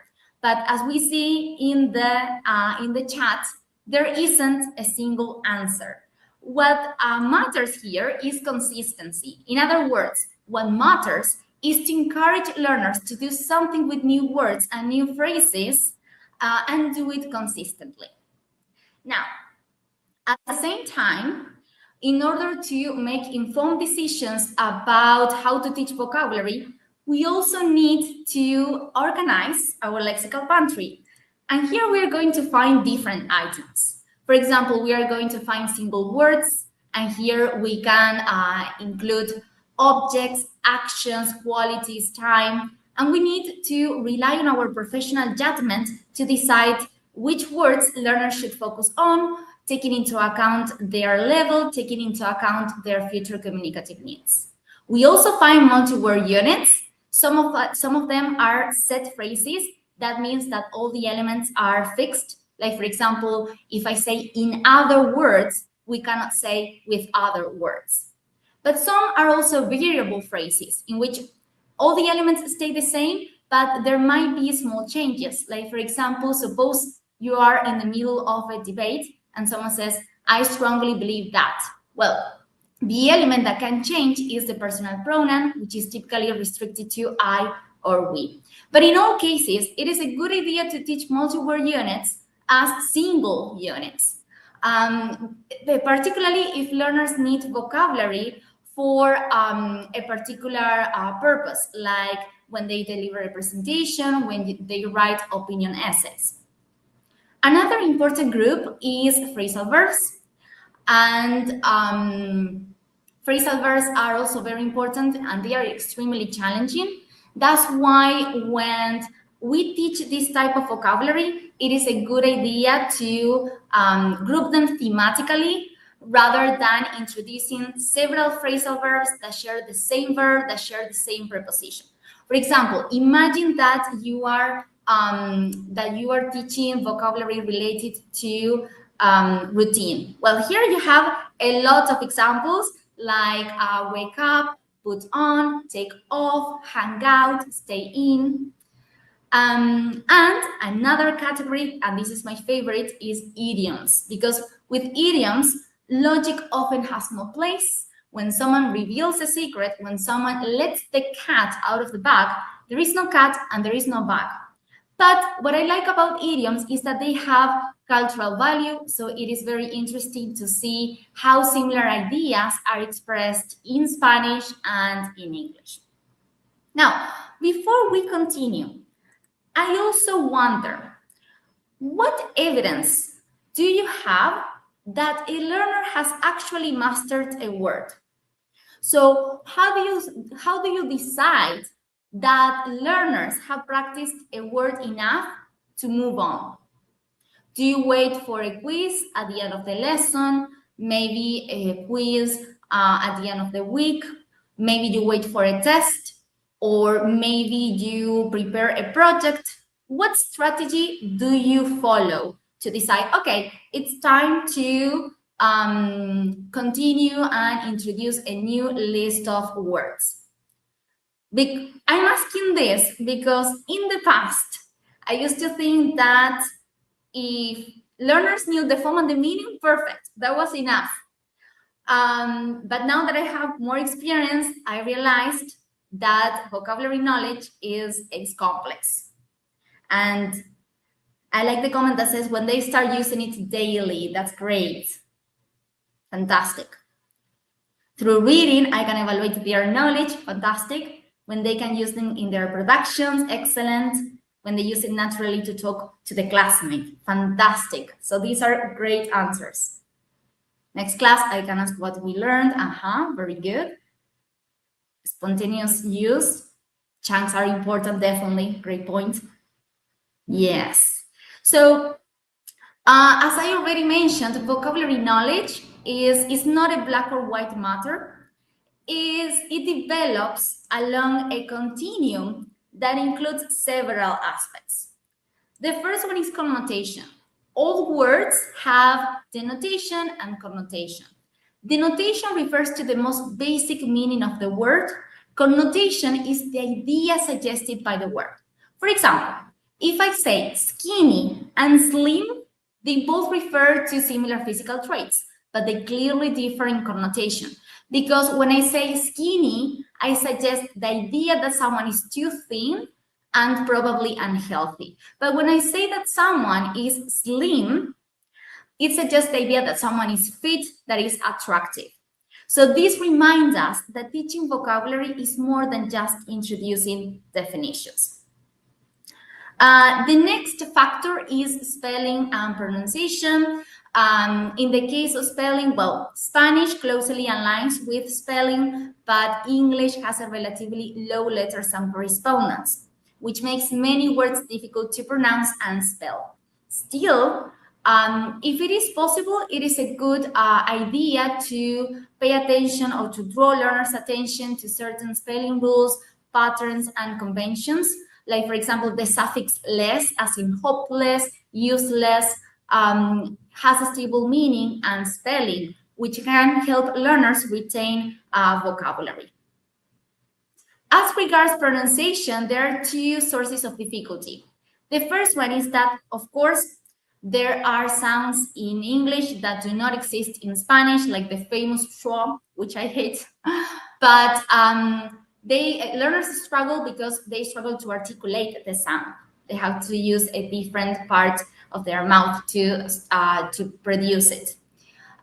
But as we see in the chat, there isn't a single answer. What matters here is consistency. In other words, what matters is to encourage learners to do something with new words and new phrases and do it consistently. Now, at the same time, in order to make informed decisions about how to teach vocabulary, we also need to organize our lexical pantry. And here we are going to find different items. For example, we are going to find single words, and here we can include objects, actions, qualities, time, and we need to rely on our professional judgment to decide which words learners should focus on, taking into account their level, taking into account their future communicative needs. We also find multi-word units. Some of them are set phrases. That means that all the elements are fixed. Like, for example, if I say in other words, we cannot say with other words. But some are also variable phrases in which all the elements stay the same, but there might be small changes. Like, for example, suppose you are in the middle of a debate and someone says, I strongly believe that. Well, the element that can change is the personal pronoun, which is typically restricted to I or we. But in all cases, it is a good idea to teach multi-word units as single units, particularly if learners need vocabulary for a particular purpose, like when they deliver a presentation, when they write opinion essays. Another important group is phrasal verbs, and phrasal verbs are also very important, and they are extremely challenging. That's why when we teach this type of vocabulary, it is a good idea to group them thematically rather than introducing several phrasal verbs that share the same verb, that share the same preposition. For example, imagine that you are teaching vocabulary related to routine. Well, here you have a lot of examples like wake up, put on, take off, hang out, stay in. And another category, and this is my favorite, is idioms. Because with idioms, logic often has no place. When someone reveals a secret, when someone lets the cat out of the bag, there is no cat and there is no bag. But what I like about idioms is that they have cultural value, so it is very interesting to see how similar ideas are expressed in Spanish and in English. Now, before we continue, I also wonder, what evidence do you have that a learner has actually mastered a word? So how do you decide that learners have practiced a word enough to move on? Do you wait for a quiz at the end of the lesson? Maybe a quiz at the end of the week? Maybe you wait for a test? Or maybe you prepare a project? What strategy do you follow to decide, okay, it's time to continue and introduce a new list of words? I'm asking this because in the past, I used to think that if learners knew the form and the meaning, perfect, that was enough. But now that I have more experience, I realized that vocabulary knowledge is complex. And I like the comment that says when they start using it daily, that's great. Fantastic. Through reading, I can evaluate their knowledge. Fantastic. When they can use them in their productions, excellent. When they use it naturally to talk to the classmate, fantastic. So these are great answers. Next class, I can ask what we learned. Very good. Spontaneous use. Chunks are important, definitely. Great point. Yes. So as I already mentioned, vocabulary knowledge is not a black or white matter. It develops along a continuum that includes several aspects. The first one is connotation. All words have denotation and connotation. Denotation refers to the most basic meaning of the word. Connotation is the idea suggested by the word. For example, if I say skinny and slim, they both refer to similar physical traits, but they clearly differ in connotation. Because when I say skinny, I suggest the idea that someone is too thin and probably unhealthy. But when I say that someone is slim, it suggests the idea that someone is fit, that is attractive. So this reminds us that teaching vocabulary is more than just introducing definitions. The next factor is spelling and pronunciation. In the case of spelling, well, Spanish closely aligns with spelling, but English has a relatively low letters and correspondence, which makes many words difficult to pronounce and spell. Still, if it is possible, it is a good idea to pay attention or to draw learners' attention to certain spelling rules, patterns, and conventions. Like, for example, the suffix less, as in hopeless, useless, has a stable meaning and spelling, which can help learners retain vocabulary. As regards pronunciation, there are two sources of difficulty. The first one is that, of course, there are sounds in English that do not exist in Spanish, like the famous schwa, which I hate. But learners struggle because they struggle to articulate the sound. They have to use a different part of their mouth to produce it.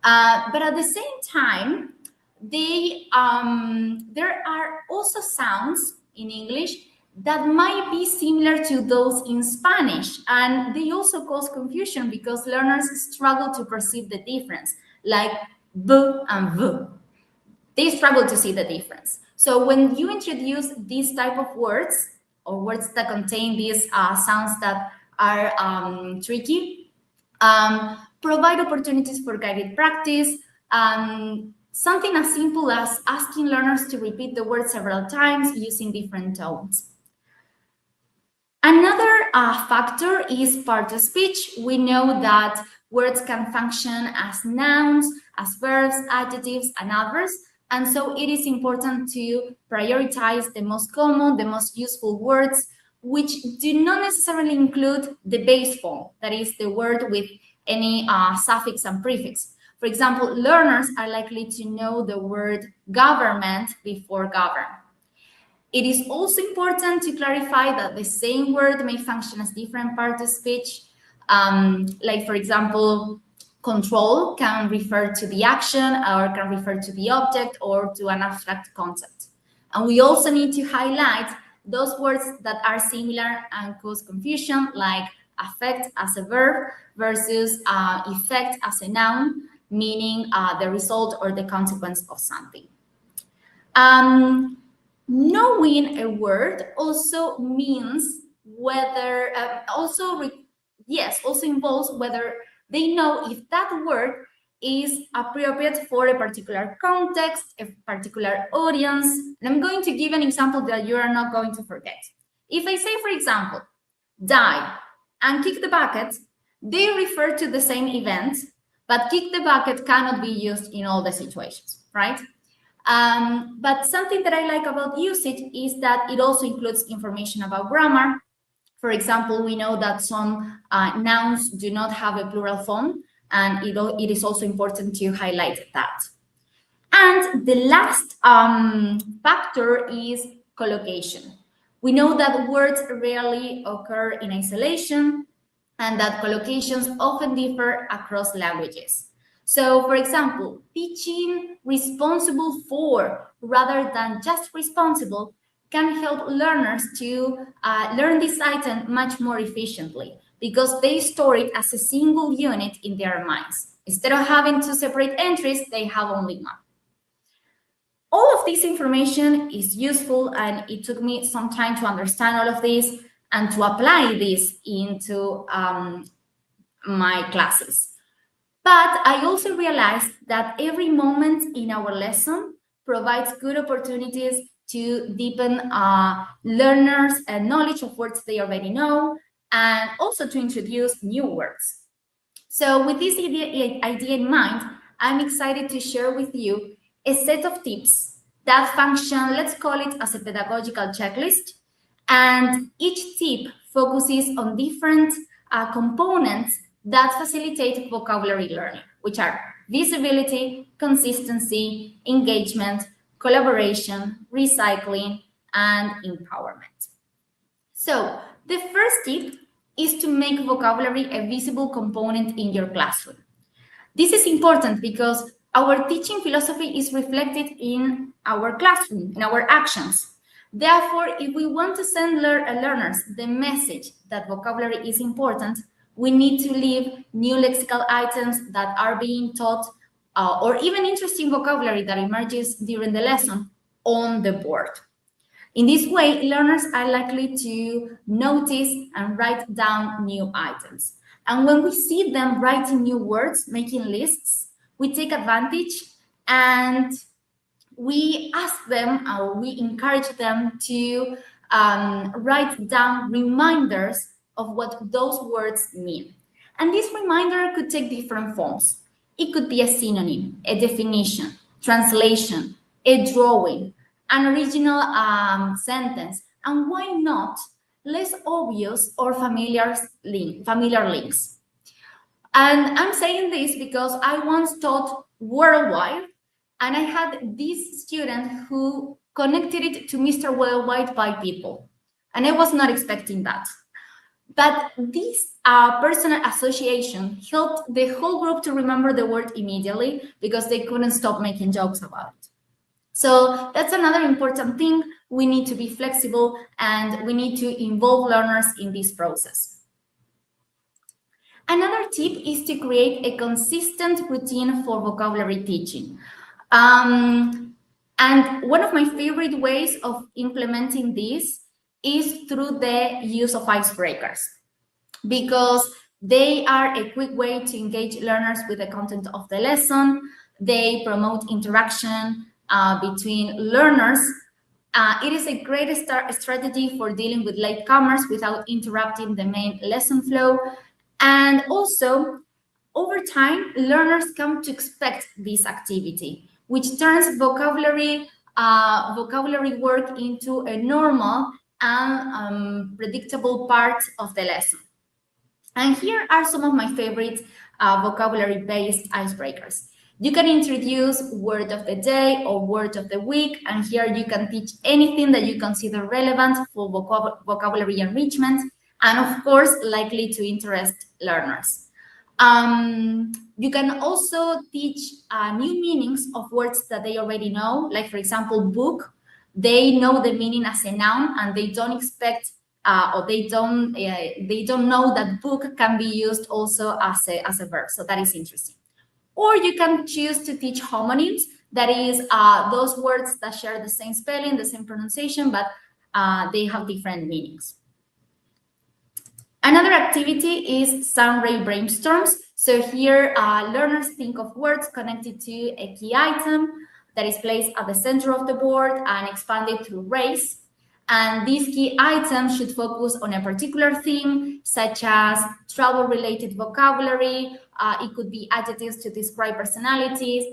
But at the same time, there are also sounds in English that might be similar to those in Spanish, and they also cause confusion because learners struggle to perceive the difference, like b and v. They struggle to see the difference. So when you introduce these type of words, or words that contain these sounds that are tricky, provide opportunities for guided practice. Something as simple as asking learners to repeat the word several times using different tones. Another factor is part of speech. We know that words can function as nouns, as verbs, adjectives, and others. And so it is important to prioritize the most common, the most useful words, which do not necessarily include the base form, that is the word with any suffix and prefix. For example, learners are likely to know the word government before govern. It is also important to clarify that the same word may function as different parts of speech. Like, for example, control can refer to the action or can refer to the object or to an abstract concept. And we also need to highlight those words that are similar and cause confusion, like affect as a verb versus effect as a noun, meaning the result or the consequence of something. Knowing a word also means whether, also involves whether they know if that word is appropriate for a particular context, a particular audience. And I'm going to give an example that you are not going to forget. If I say, for example, die and kick the bucket, they refer to the same event, but kick the bucket cannot be used in all the situations, right? But something that I like about usage is that it also includes information about grammar. For example, we know that some nouns do not have a plural form, and it is also important to highlight that. And the last factor is collocation. We know that words rarely occur in isolation and that collocations often differ across languages. So, for example, teaching responsible for rather than just responsible can help learners to learn this item much more efficiently because they store it as a single unit in their minds. Instead of having two separate entries, they have only one. All of this information is useful, and it took me some time to understand all of this and to apply this into my classes. But I also realized that every moment in our lesson provides good opportunities to deepen learners' knowledge of words they already know, and also to introduce new words. So with this idea in mind, I'm excited to share with you a set of tips that function, let's call it as a pedagogical checklist, and each tip focuses on different components that facilitate vocabulary learning, which are visibility, consistency, engagement, collaboration, recycling, and empowerment. So the first tip is to make vocabulary a visible component in your classroom. This is important because our teaching philosophy is reflected in our classroom, in our actions. Therefore, if we want to send learners the message that vocabulary is important, we need to leave new lexical items that are being taught or even interesting vocabulary that emerges during the lesson on the board. In this way, learners are likely to notice and write down new items. And when we see them writing new words, making lists, we take advantage and we ask them, or we encourage them to write down reminders of what those words mean. And this reminder could take different forms. It could be a synonym, a definition, translation, a drawing, an original sentence, and why not less obvious or familiar links. And I'm saying this because I once taught worldwide, and I had this student who connected it to Mr. Worldwide by people, and I was not expecting that. But this personal association helped the whole group to remember the word immediately because they couldn't stop making jokes about it. So that's another important thing. We need to be flexible and we need to involve learners in this process. Another tip is to create a consistent routine for vocabulary teaching. And one of my favorite ways of implementing this is through the use of icebreakers, because they are a quick way to engage learners with the content of the lesson. They promote interaction between learners. It is a great strategy for dealing with latecomers without interrupting the main lesson flow. And also, over time, learners come to expect this activity, which turns vocabulary work into a normal and predictable part of the lesson. And here are some of my favorite vocabulary-based icebreakers. You can introduce word of the day or word of the week, and here you can teach anything that you consider relevant for vocabulary enrichment, and of course, likely to interest learners. You can also teach new meanings of words that they already know, like for example, book. They know the meaning as a noun, and they don't expect or they don't know that book can be used also as a verb. So that is interesting. Or you can choose to teach homonyms, that is those words that share the same spelling, the same pronunciation, but they have different meanings. Another activity is sound ray brainstorms. So here learners think of words connected to a key item that is placed at the center of the board and expanded through rays. And these key items should focus on a particular theme, such as travel-related vocabulary. It could be adjectives to describe personalities,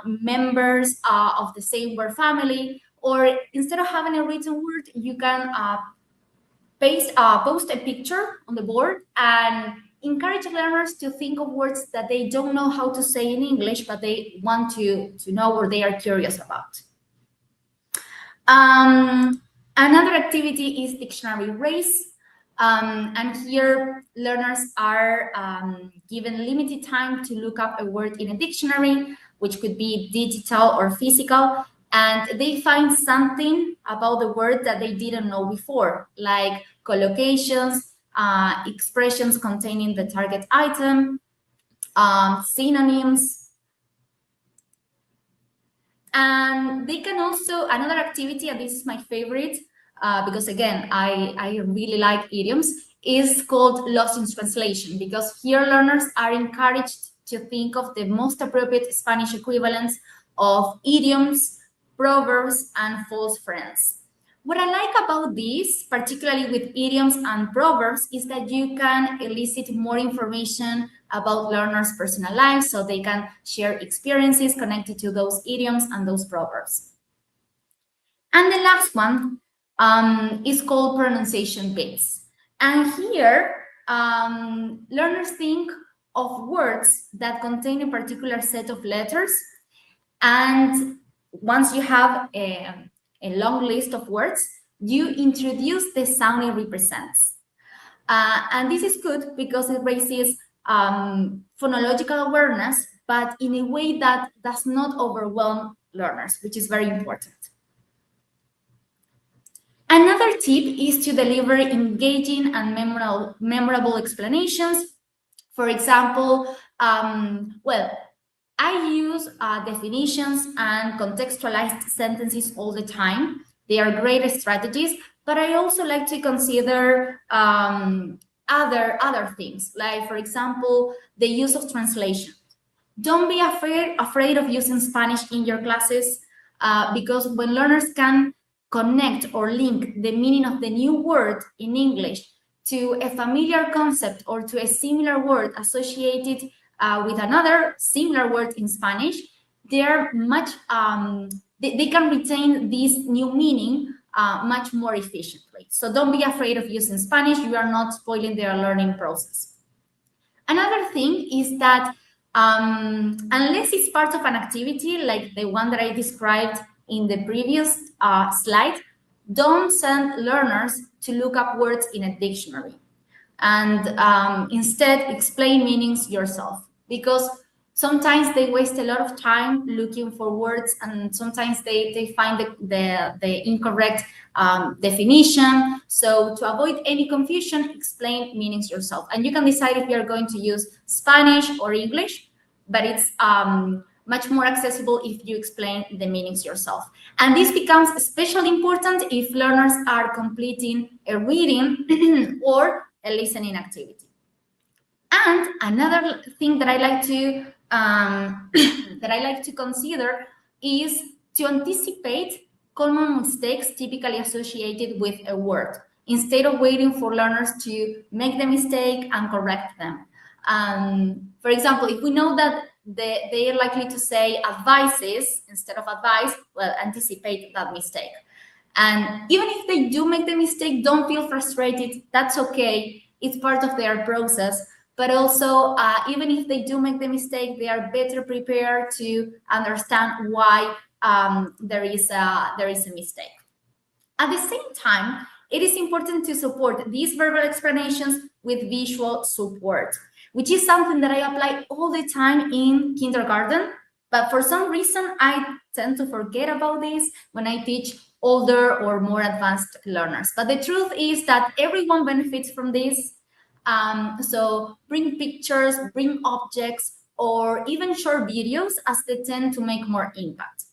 members of the same word family, or instead of having a written word, you can post a picture on the board and encourage learners to think of words that they don't know how to say in English, but they want to know or they are curious about. Another activity is dictionary race. And here learners are given limited time to look up a word in a dictionary, which could be digital or physical, and they find something about the word that they didn't know before, like collocations, expressions containing the target item, synonyms. And they can also, another activity, and this is my favorite, because again, I really like idioms, is called Lost in Translation, because here learners are encouraged to think of the most appropriate Spanish equivalents of idioms, proverbs, and false friends. What I like about this, particularly with idioms and proverbs, is that you can elicit more information about learners' personal lives, so they can share experiences connected to those idioms and those proverbs. And the last one is called pronunciation bits. And here, learners think of words that contain a particular set of letters. And once you have a long list of words, you introduce the sound it represents. And this is good because it raises phonological awareness, but in a way that does not overwhelm learners, which is very important. Another tip is to deliver engaging and memorable explanations. For example, well, I use definitions and contextualized sentences all the time. They are great strategies, but I also like to consider other things, like, for example, the use of translation. Don't be afraid of using Spanish in your classes, because when learners can connect or link the meaning of the new word in English to a familiar concept or to a similar word associated with another similar word in Spanish, they are much, they can retain this new meaning much more efficiently. So don't be afraid of using Spanish. You are not spoiling their learning process. Another thing is that unless it's part of an activity like the one that I described in the previous slide, don't send learners to look up words in a dictionary, and instead explain meanings yourself, because sometimes they waste a lot of time looking for words, and sometimes they find the incorrect definition. So to avoid any confusion, explain meanings yourself. And you can decide if you're going to use Spanish or English, but it's much more accessible if you explain the meanings yourself. And this becomes especially important if learners are completing a reading or a listening activity. And another thing that I like to consider is to anticipate common mistakes typically associated with a word, instead of waiting for learners to make the mistake and correct them. For example, if we know that they are likely to say advices instead of advice, well, anticipate that mistake. And even if they do make the mistake, don't feel frustrated. That's okay. It's part of their process. but also even if they do make the mistake, they are better prepared to understand why there is a mistake. At the same time, it is important to support these verbal explanations with visual support, which is something that I apply all the time in kindergarten. But for some reason, I tend to forget about this when I teach older or more advanced learners. But the truth is that everyone benefits from this. So bring pictures, bring objects, or even short videos, as they tend to make more impact.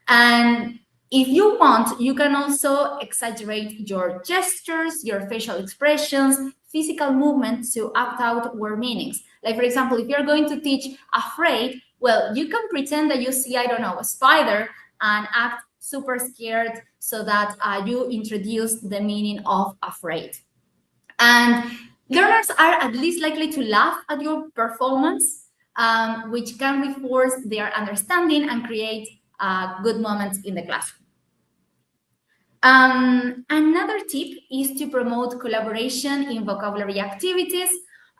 And if you want, you can also exaggerate your gestures, your facial expressions, physical movements to act out word meanings. Like, for example, if you're going to teach afraid, well, you can pretend that you see, I don't know, a spider and act super scared so that you introduce the meaning of afraid. And learners are at least likely to laugh at your performance, which can reinforce their understanding and create good moments in the classroom. Another tip is to promote collaboration in vocabulary activities.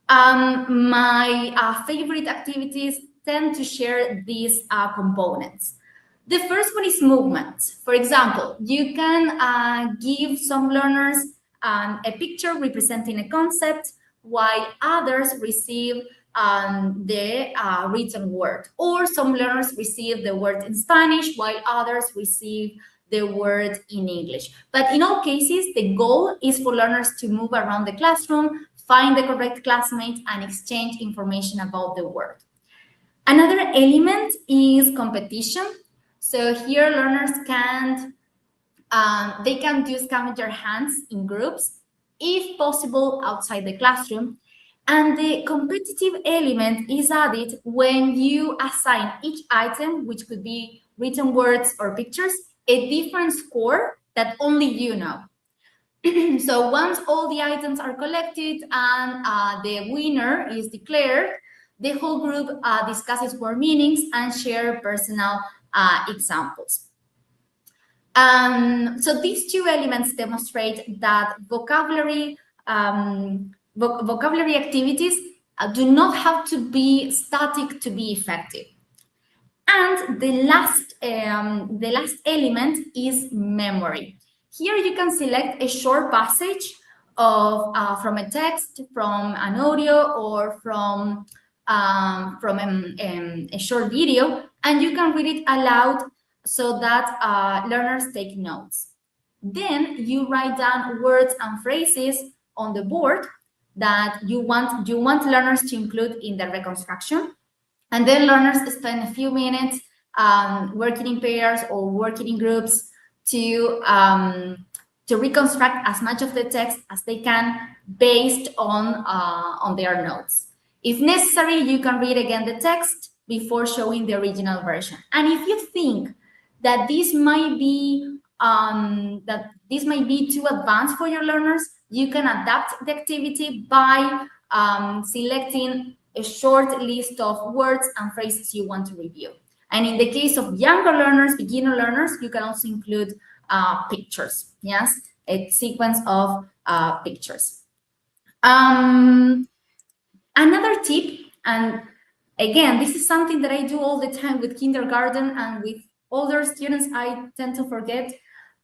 My favorite activities tend to share these components. The first one is movement. For example, you can give some learners a picture representing a concept, while others receive the written word, or some learners receive the word in Spanish while others receive the word in English. But in all cases, the goal is for learners to move around the classroom, find the correct classmate, and exchange information about the word. Another element is competition. So here learners can do scavenger hunts in groups, if possible outside the classroom. And the competitive element is added when you assign each item, which could be written words or pictures, a different score that only you know. So once all the items are collected and the winner is declared, the whole group discusses word meanings and share personal examples. So these two elements demonstrate that vocabulary activities do not have to be static to be effective. And the last element is memory. Here you can select a short passage from a text, from an audio, or from a short video, and you can read it aloud so that learners take notes. Then you write down words and phrases on the board that you want learners to include in the reconstruction. And then learners spend a few minutes working in pairs or working in groups to reconstruct as much of the text as they can based on their notes. If necessary, you can read again the text before showing the original version. And if you think that this might be too advanced for your learners, you can adapt the activity by selecting a short list of words and phrases you want to review. And in the case of younger learners, beginner learners, you can also include pictures, yes, a sequence of pictures. Another tip, and again, this is something that I do all the time with kindergarten, and with older students, I tend to forget,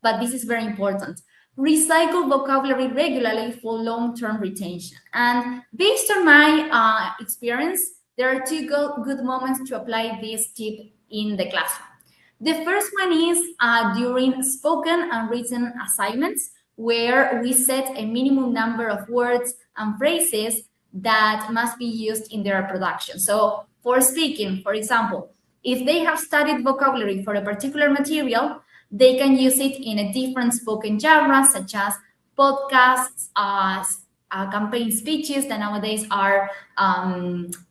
but this is very important. Recycle vocabulary regularly for long-term retention. And based on my experience, there are two good moments to apply this tip in the classroom. The first one is during spoken and written assignments, where we set a minimum number of words and phrases that must be used in their production. So for speaking, for example, if they have studied vocabulary for a particular material, they can use it in a different spoken genre, such as podcasts, campaign speeches that nowadays are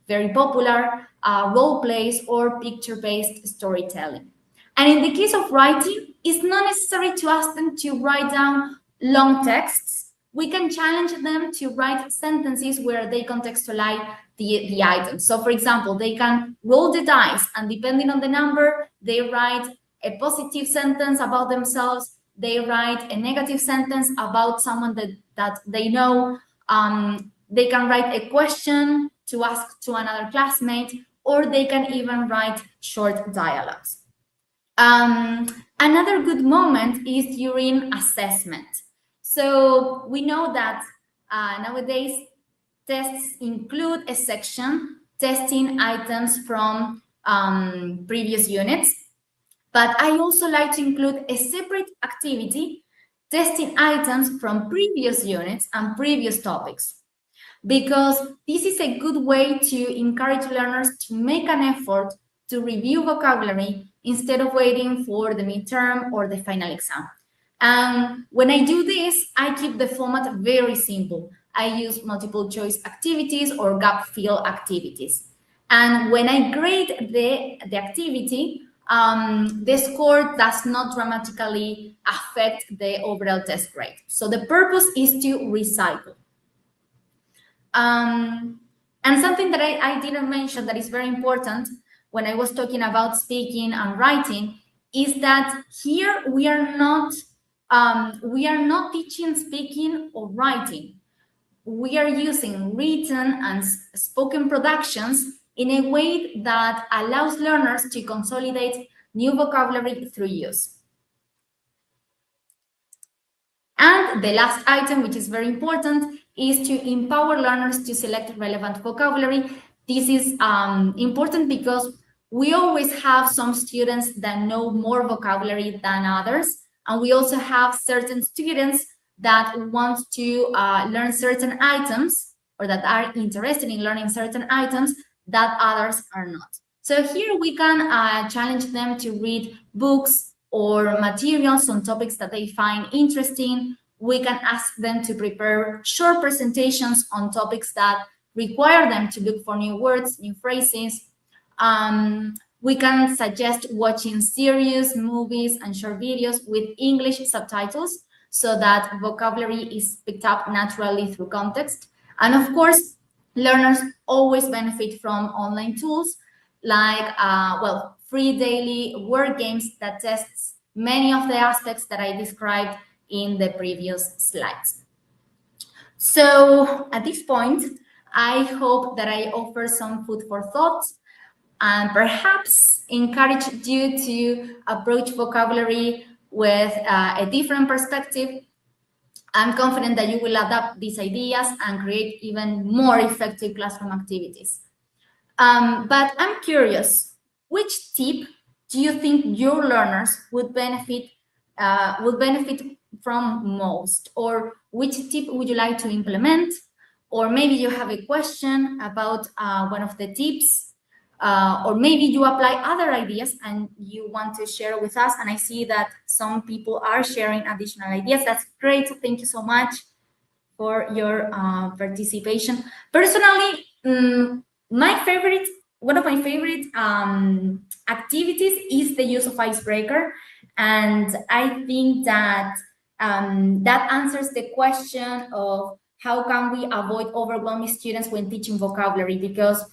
very popular, role plays, or picture-based storytelling. And in the case of writing, it's not necessary to ask them to write down long texts. We can challenge them to write sentences where they contextualize the items. So for example, they can roll the dice, and depending on the number, they write a positive sentence about themselves, they write a negative sentence about someone that they know. They can write a question to ask to another classmate, or they can even write short dialogues. Another good moment is during assessment. So we know that nowadays tests include a section testing items from previous units, but I also like to include a separate activity testing items from previous units and previous topics, because this is a good way to encourage learners to make an effort to review vocabulary instead of waiting for the midterm or the final exam. And when I do this, I keep the format very simple. I use multiple choice activities or gap fill activities. And when I grade the activity, the score does not dramatically affect the overall test grade. So the purpose is to recycle. And something that I didn't mention that is very important when I was talking about speaking and writing is that here we are not teaching speaking or writing. We are using written and spoken productions in a way that allows learners to consolidate new vocabulary through use. And the last item, which is very important, is to empower learners to select relevant vocabulary. This is important because we always have some students that know more vocabulary than others. And we also have certain students that want to learn certain items, or that are interested in learning certain items that others are not. So here we can challenge them to read books or materials on topics that they find interesting. We can ask them to prepare short presentations on topics that require them to look for new words, new phrases. We can suggest watching series, movies, and short videos with English subtitles so that vocabulary is picked up naturally through context. And of course, learners always benefit from online tools like, free daily word games that tests many of the aspects that I described in the previous slides. So at this point, I hope that I offer some food for thought and perhaps encourage you to approach vocabulary with a different perspective. I'm confident that you will adapt these ideas and create even more effective classroom activities. But I'm curious, which tip do you think your learners would benefit from most? Or which tip would you like to implement? Or maybe you have a question about one of the tips, or maybe you apply other ideas and you want to share with us. And I see that some people are sharing additional ideas. That's great. Thank you so much for your participation. Personally, one of my favorite activities is the use of icebreaker. And I think that that answers the question of how can we avoid overwhelming students when teaching vocabulary, because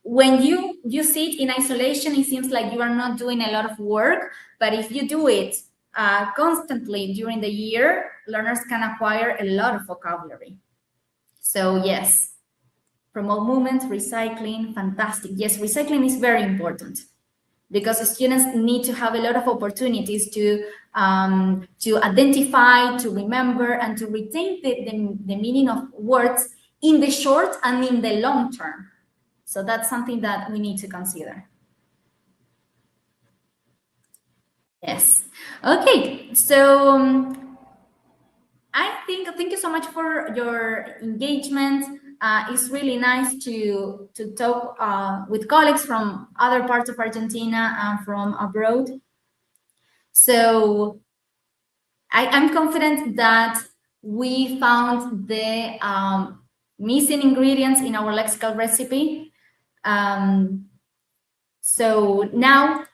when you sit in isolation, it seems like you are not doing a lot of work. But if you do it constantly during the year, learners can acquire a lot of vocabulary. So yes, promote movement, recycling, fantastic. Yes, recycling is very important because students need to have a lot of opportunities to identify, to remember, and to retain the meaning of words in the short and in the long term. So that's something that we need to consider. Yes. Okay. So thank you so much for your engagement. It's really nice to talk with colleagues from other parts of Argentina and from abroad. So I'm confident that we found the missing ingredients in our lexical recipe. So now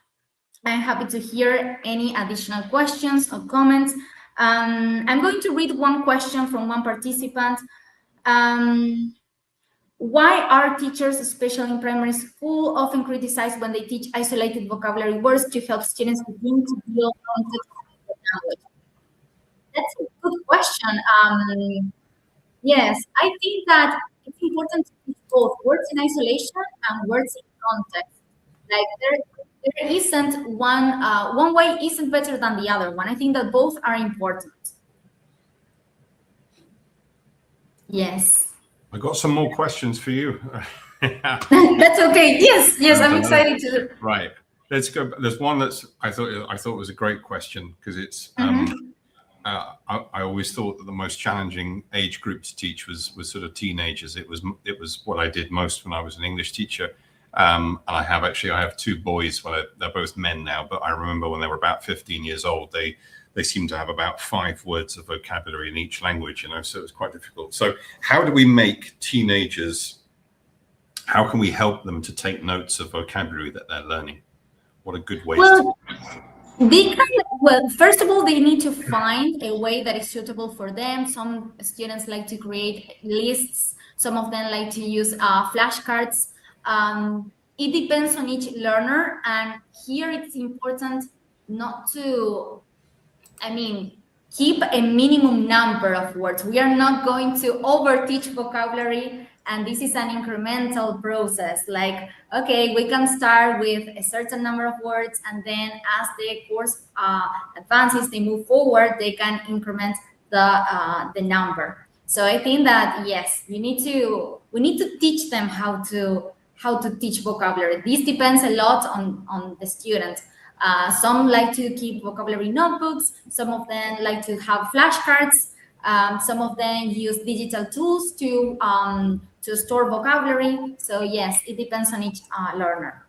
I'm happy to hear any additional questions or comments. I'm going to read one question from one participant. Why are teachers, especially in primary school, often criticized when they teach isolated vocabulary words to help students begin to build context in the language? That's a good question. Yes, I think that it's important to teach both words in isolation and words in context. Like there isn't one way isn't better than the other one. I think that both are important. Yes. I got some more questions for you. That's okay. Yes, I'm excited to. Right. Let's go. There's one that's I thought was a great question because it's I always thought that the most challenging age group to teach was sort of teenagers. It was what I did most when I was an English teacher. And I have two boys. Well, they're both men now, but I remember when they were about 15 years old, they seemed to have about 5 words of vocabulary in each language, so it was quite difficult. So how do we make teenagers, how can we help them to take notes of vocabulary that they're learning? What a good way to they can, well, first of all, they need to find a way that is suitable for them. Some students like to create lists. Some of them like to use flashcards. It depends on each learner. And here it's important not to, keep a minimum number of words. We are not going to over-teach vocabulary, and this is an incremental process. Like, okay, we can start with a certain number of words, and then as the course advances, they move forward, they can increment the number. So I think that yes, we need to teach them how to teach vocabulary. This depends a lot on the student. Some like to keep vocabulary notebooks. Some of them like to have flashcards. Some of them use digital tools to store vocabulary. So yes, it depends on each learner.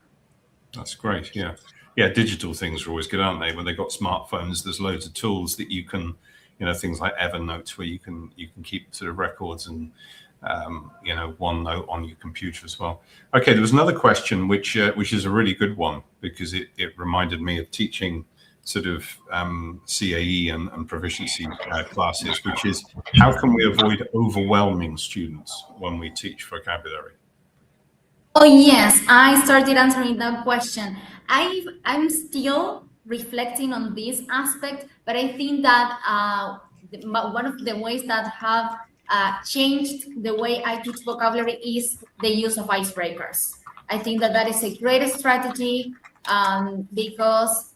That's great. Yeah. Digital things are always good, aren't they? When they've got smartphones, there's loads of tools that you can, things like Evernote, where you can keep sort of records and OneNote on your computer as well. Okay, there was another question which is a really good one because it reminded me of teaching sort of CAE and proficiency classes, which is how can we avoid overwhelming students when we teach vocabulary? Oh yes, I started answering that question. I'm still reflecting on this aspect, but I think that one of the ways that have changed the way I teach vocabulary is the use of icebreakers. I think that is a great strategy because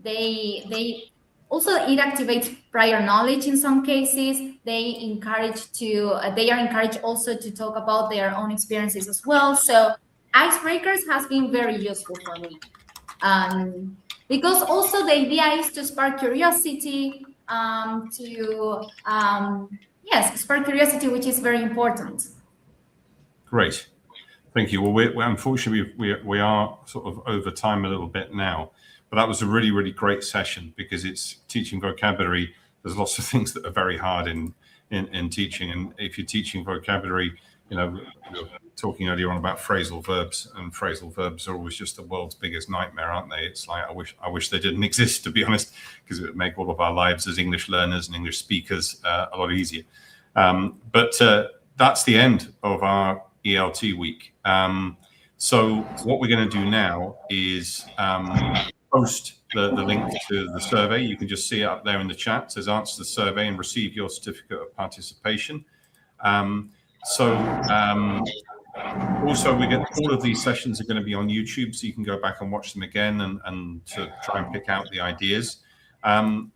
they also, it activates prior knowledge in some cases. They are encouraged also to talk about their own experiences as well. So icebreakers has been very useful for me because also the idea is to spark curiosity, spark curiosity, which is very important. Great, thank you. Well, unfortunately, we are sort of over time a little bit now, but that was a really, really great session because it's teaching vocabulary. There's lots of things that are very hard in teaching, and if you're teaching vocabulary, we were talking earlier on about phrasal verbs, and phrasal verbs are always just the world's biggest nightmare, aren't they? It's like I wish they didn't exist, to be honest, because it would make all of our lives as English learners and English speakers a lot easier. But that's the end of our ELT week. So what we're going to do now is post the link to the survey. You can just see it up there in the chat. It says answer the survey and receive your certificate of participation. Also, we get all of these sessions are going to be on YouTube, so you can go back and watch them again and to try and pick out the ideas.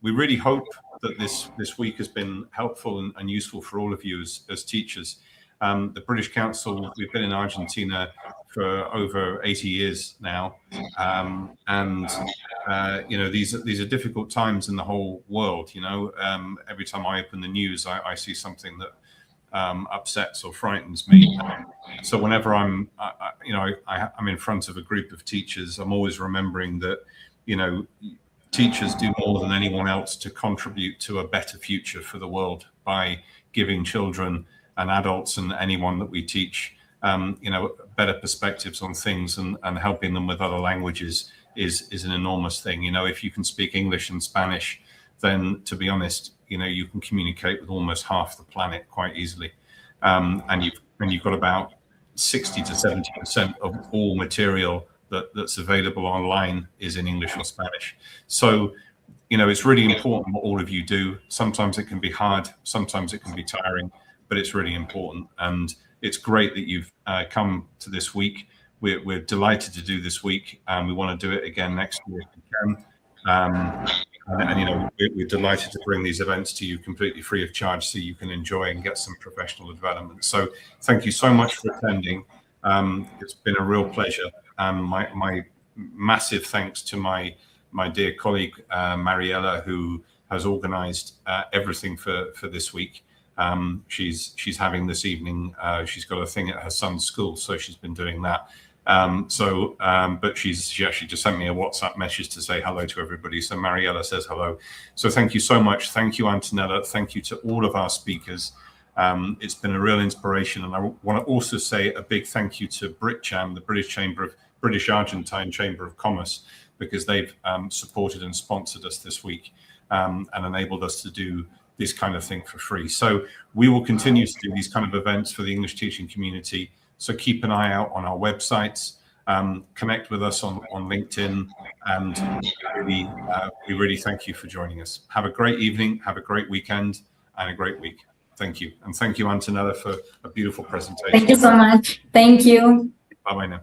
We really hope that this week has been helpful and useful for all of you as teachers. The British Council, we've been in Argentina for over 80 years now, these are difficult times in the whole world. Every time I open the news, I see something that upsets or frightens me. So whenever I'm in front of a group of teachers, I'm always remembering that teachers do more than anyone else to contribute to a better future for the world by giving children and adults and anyone that we teach better perspectives on things and helping them with other languages is an enormous thing. If you can speak English and Spanish, then to be honest, you can communicate with almost half the planet quite easily. And you've got about 60 to 70% of all material that's available online is in English or Spanish. So, it's really important what all of you do. Sometimes it can be hard, sometimes it can be tiring, but it's really important. And it's great that you've come to this week. We're delighted to do this week, and we want to do it again next year if we can. And you know, we're delighted to bring these events to you completely free of charge, so you can enjoy and get some professional development. So thank you so much for attending. It's been a real pleasure. My massive thanks to my dear colleague Mariella, who has organised everything for this week. She's having this evening. She's got a thing at her son's school, so she's been doing that. But she actually just sent me a WhatsApp message to say hello to everybody. So Mariella says hello. So thank you so much. Thank you, Antonella. Thank you to all of our speakers. It's been a real inspiration. And I want to also say a big thank you to BritCham, the British Argentine Chamber of Commerce, because they've supported and sponsored us this week and enabled us to do this kind of thing for free. So we will continue to do these kind of events for the English teaching community. So keep an eye out on our websites, connect with us on LinkedIn, and we really thank you for joining us. Have a great evening, have a great weekend, and a great week. Thank you. And thank you, Antonella, for a beautiful presentation. Thank you so much. Thank you. Bye-bye now.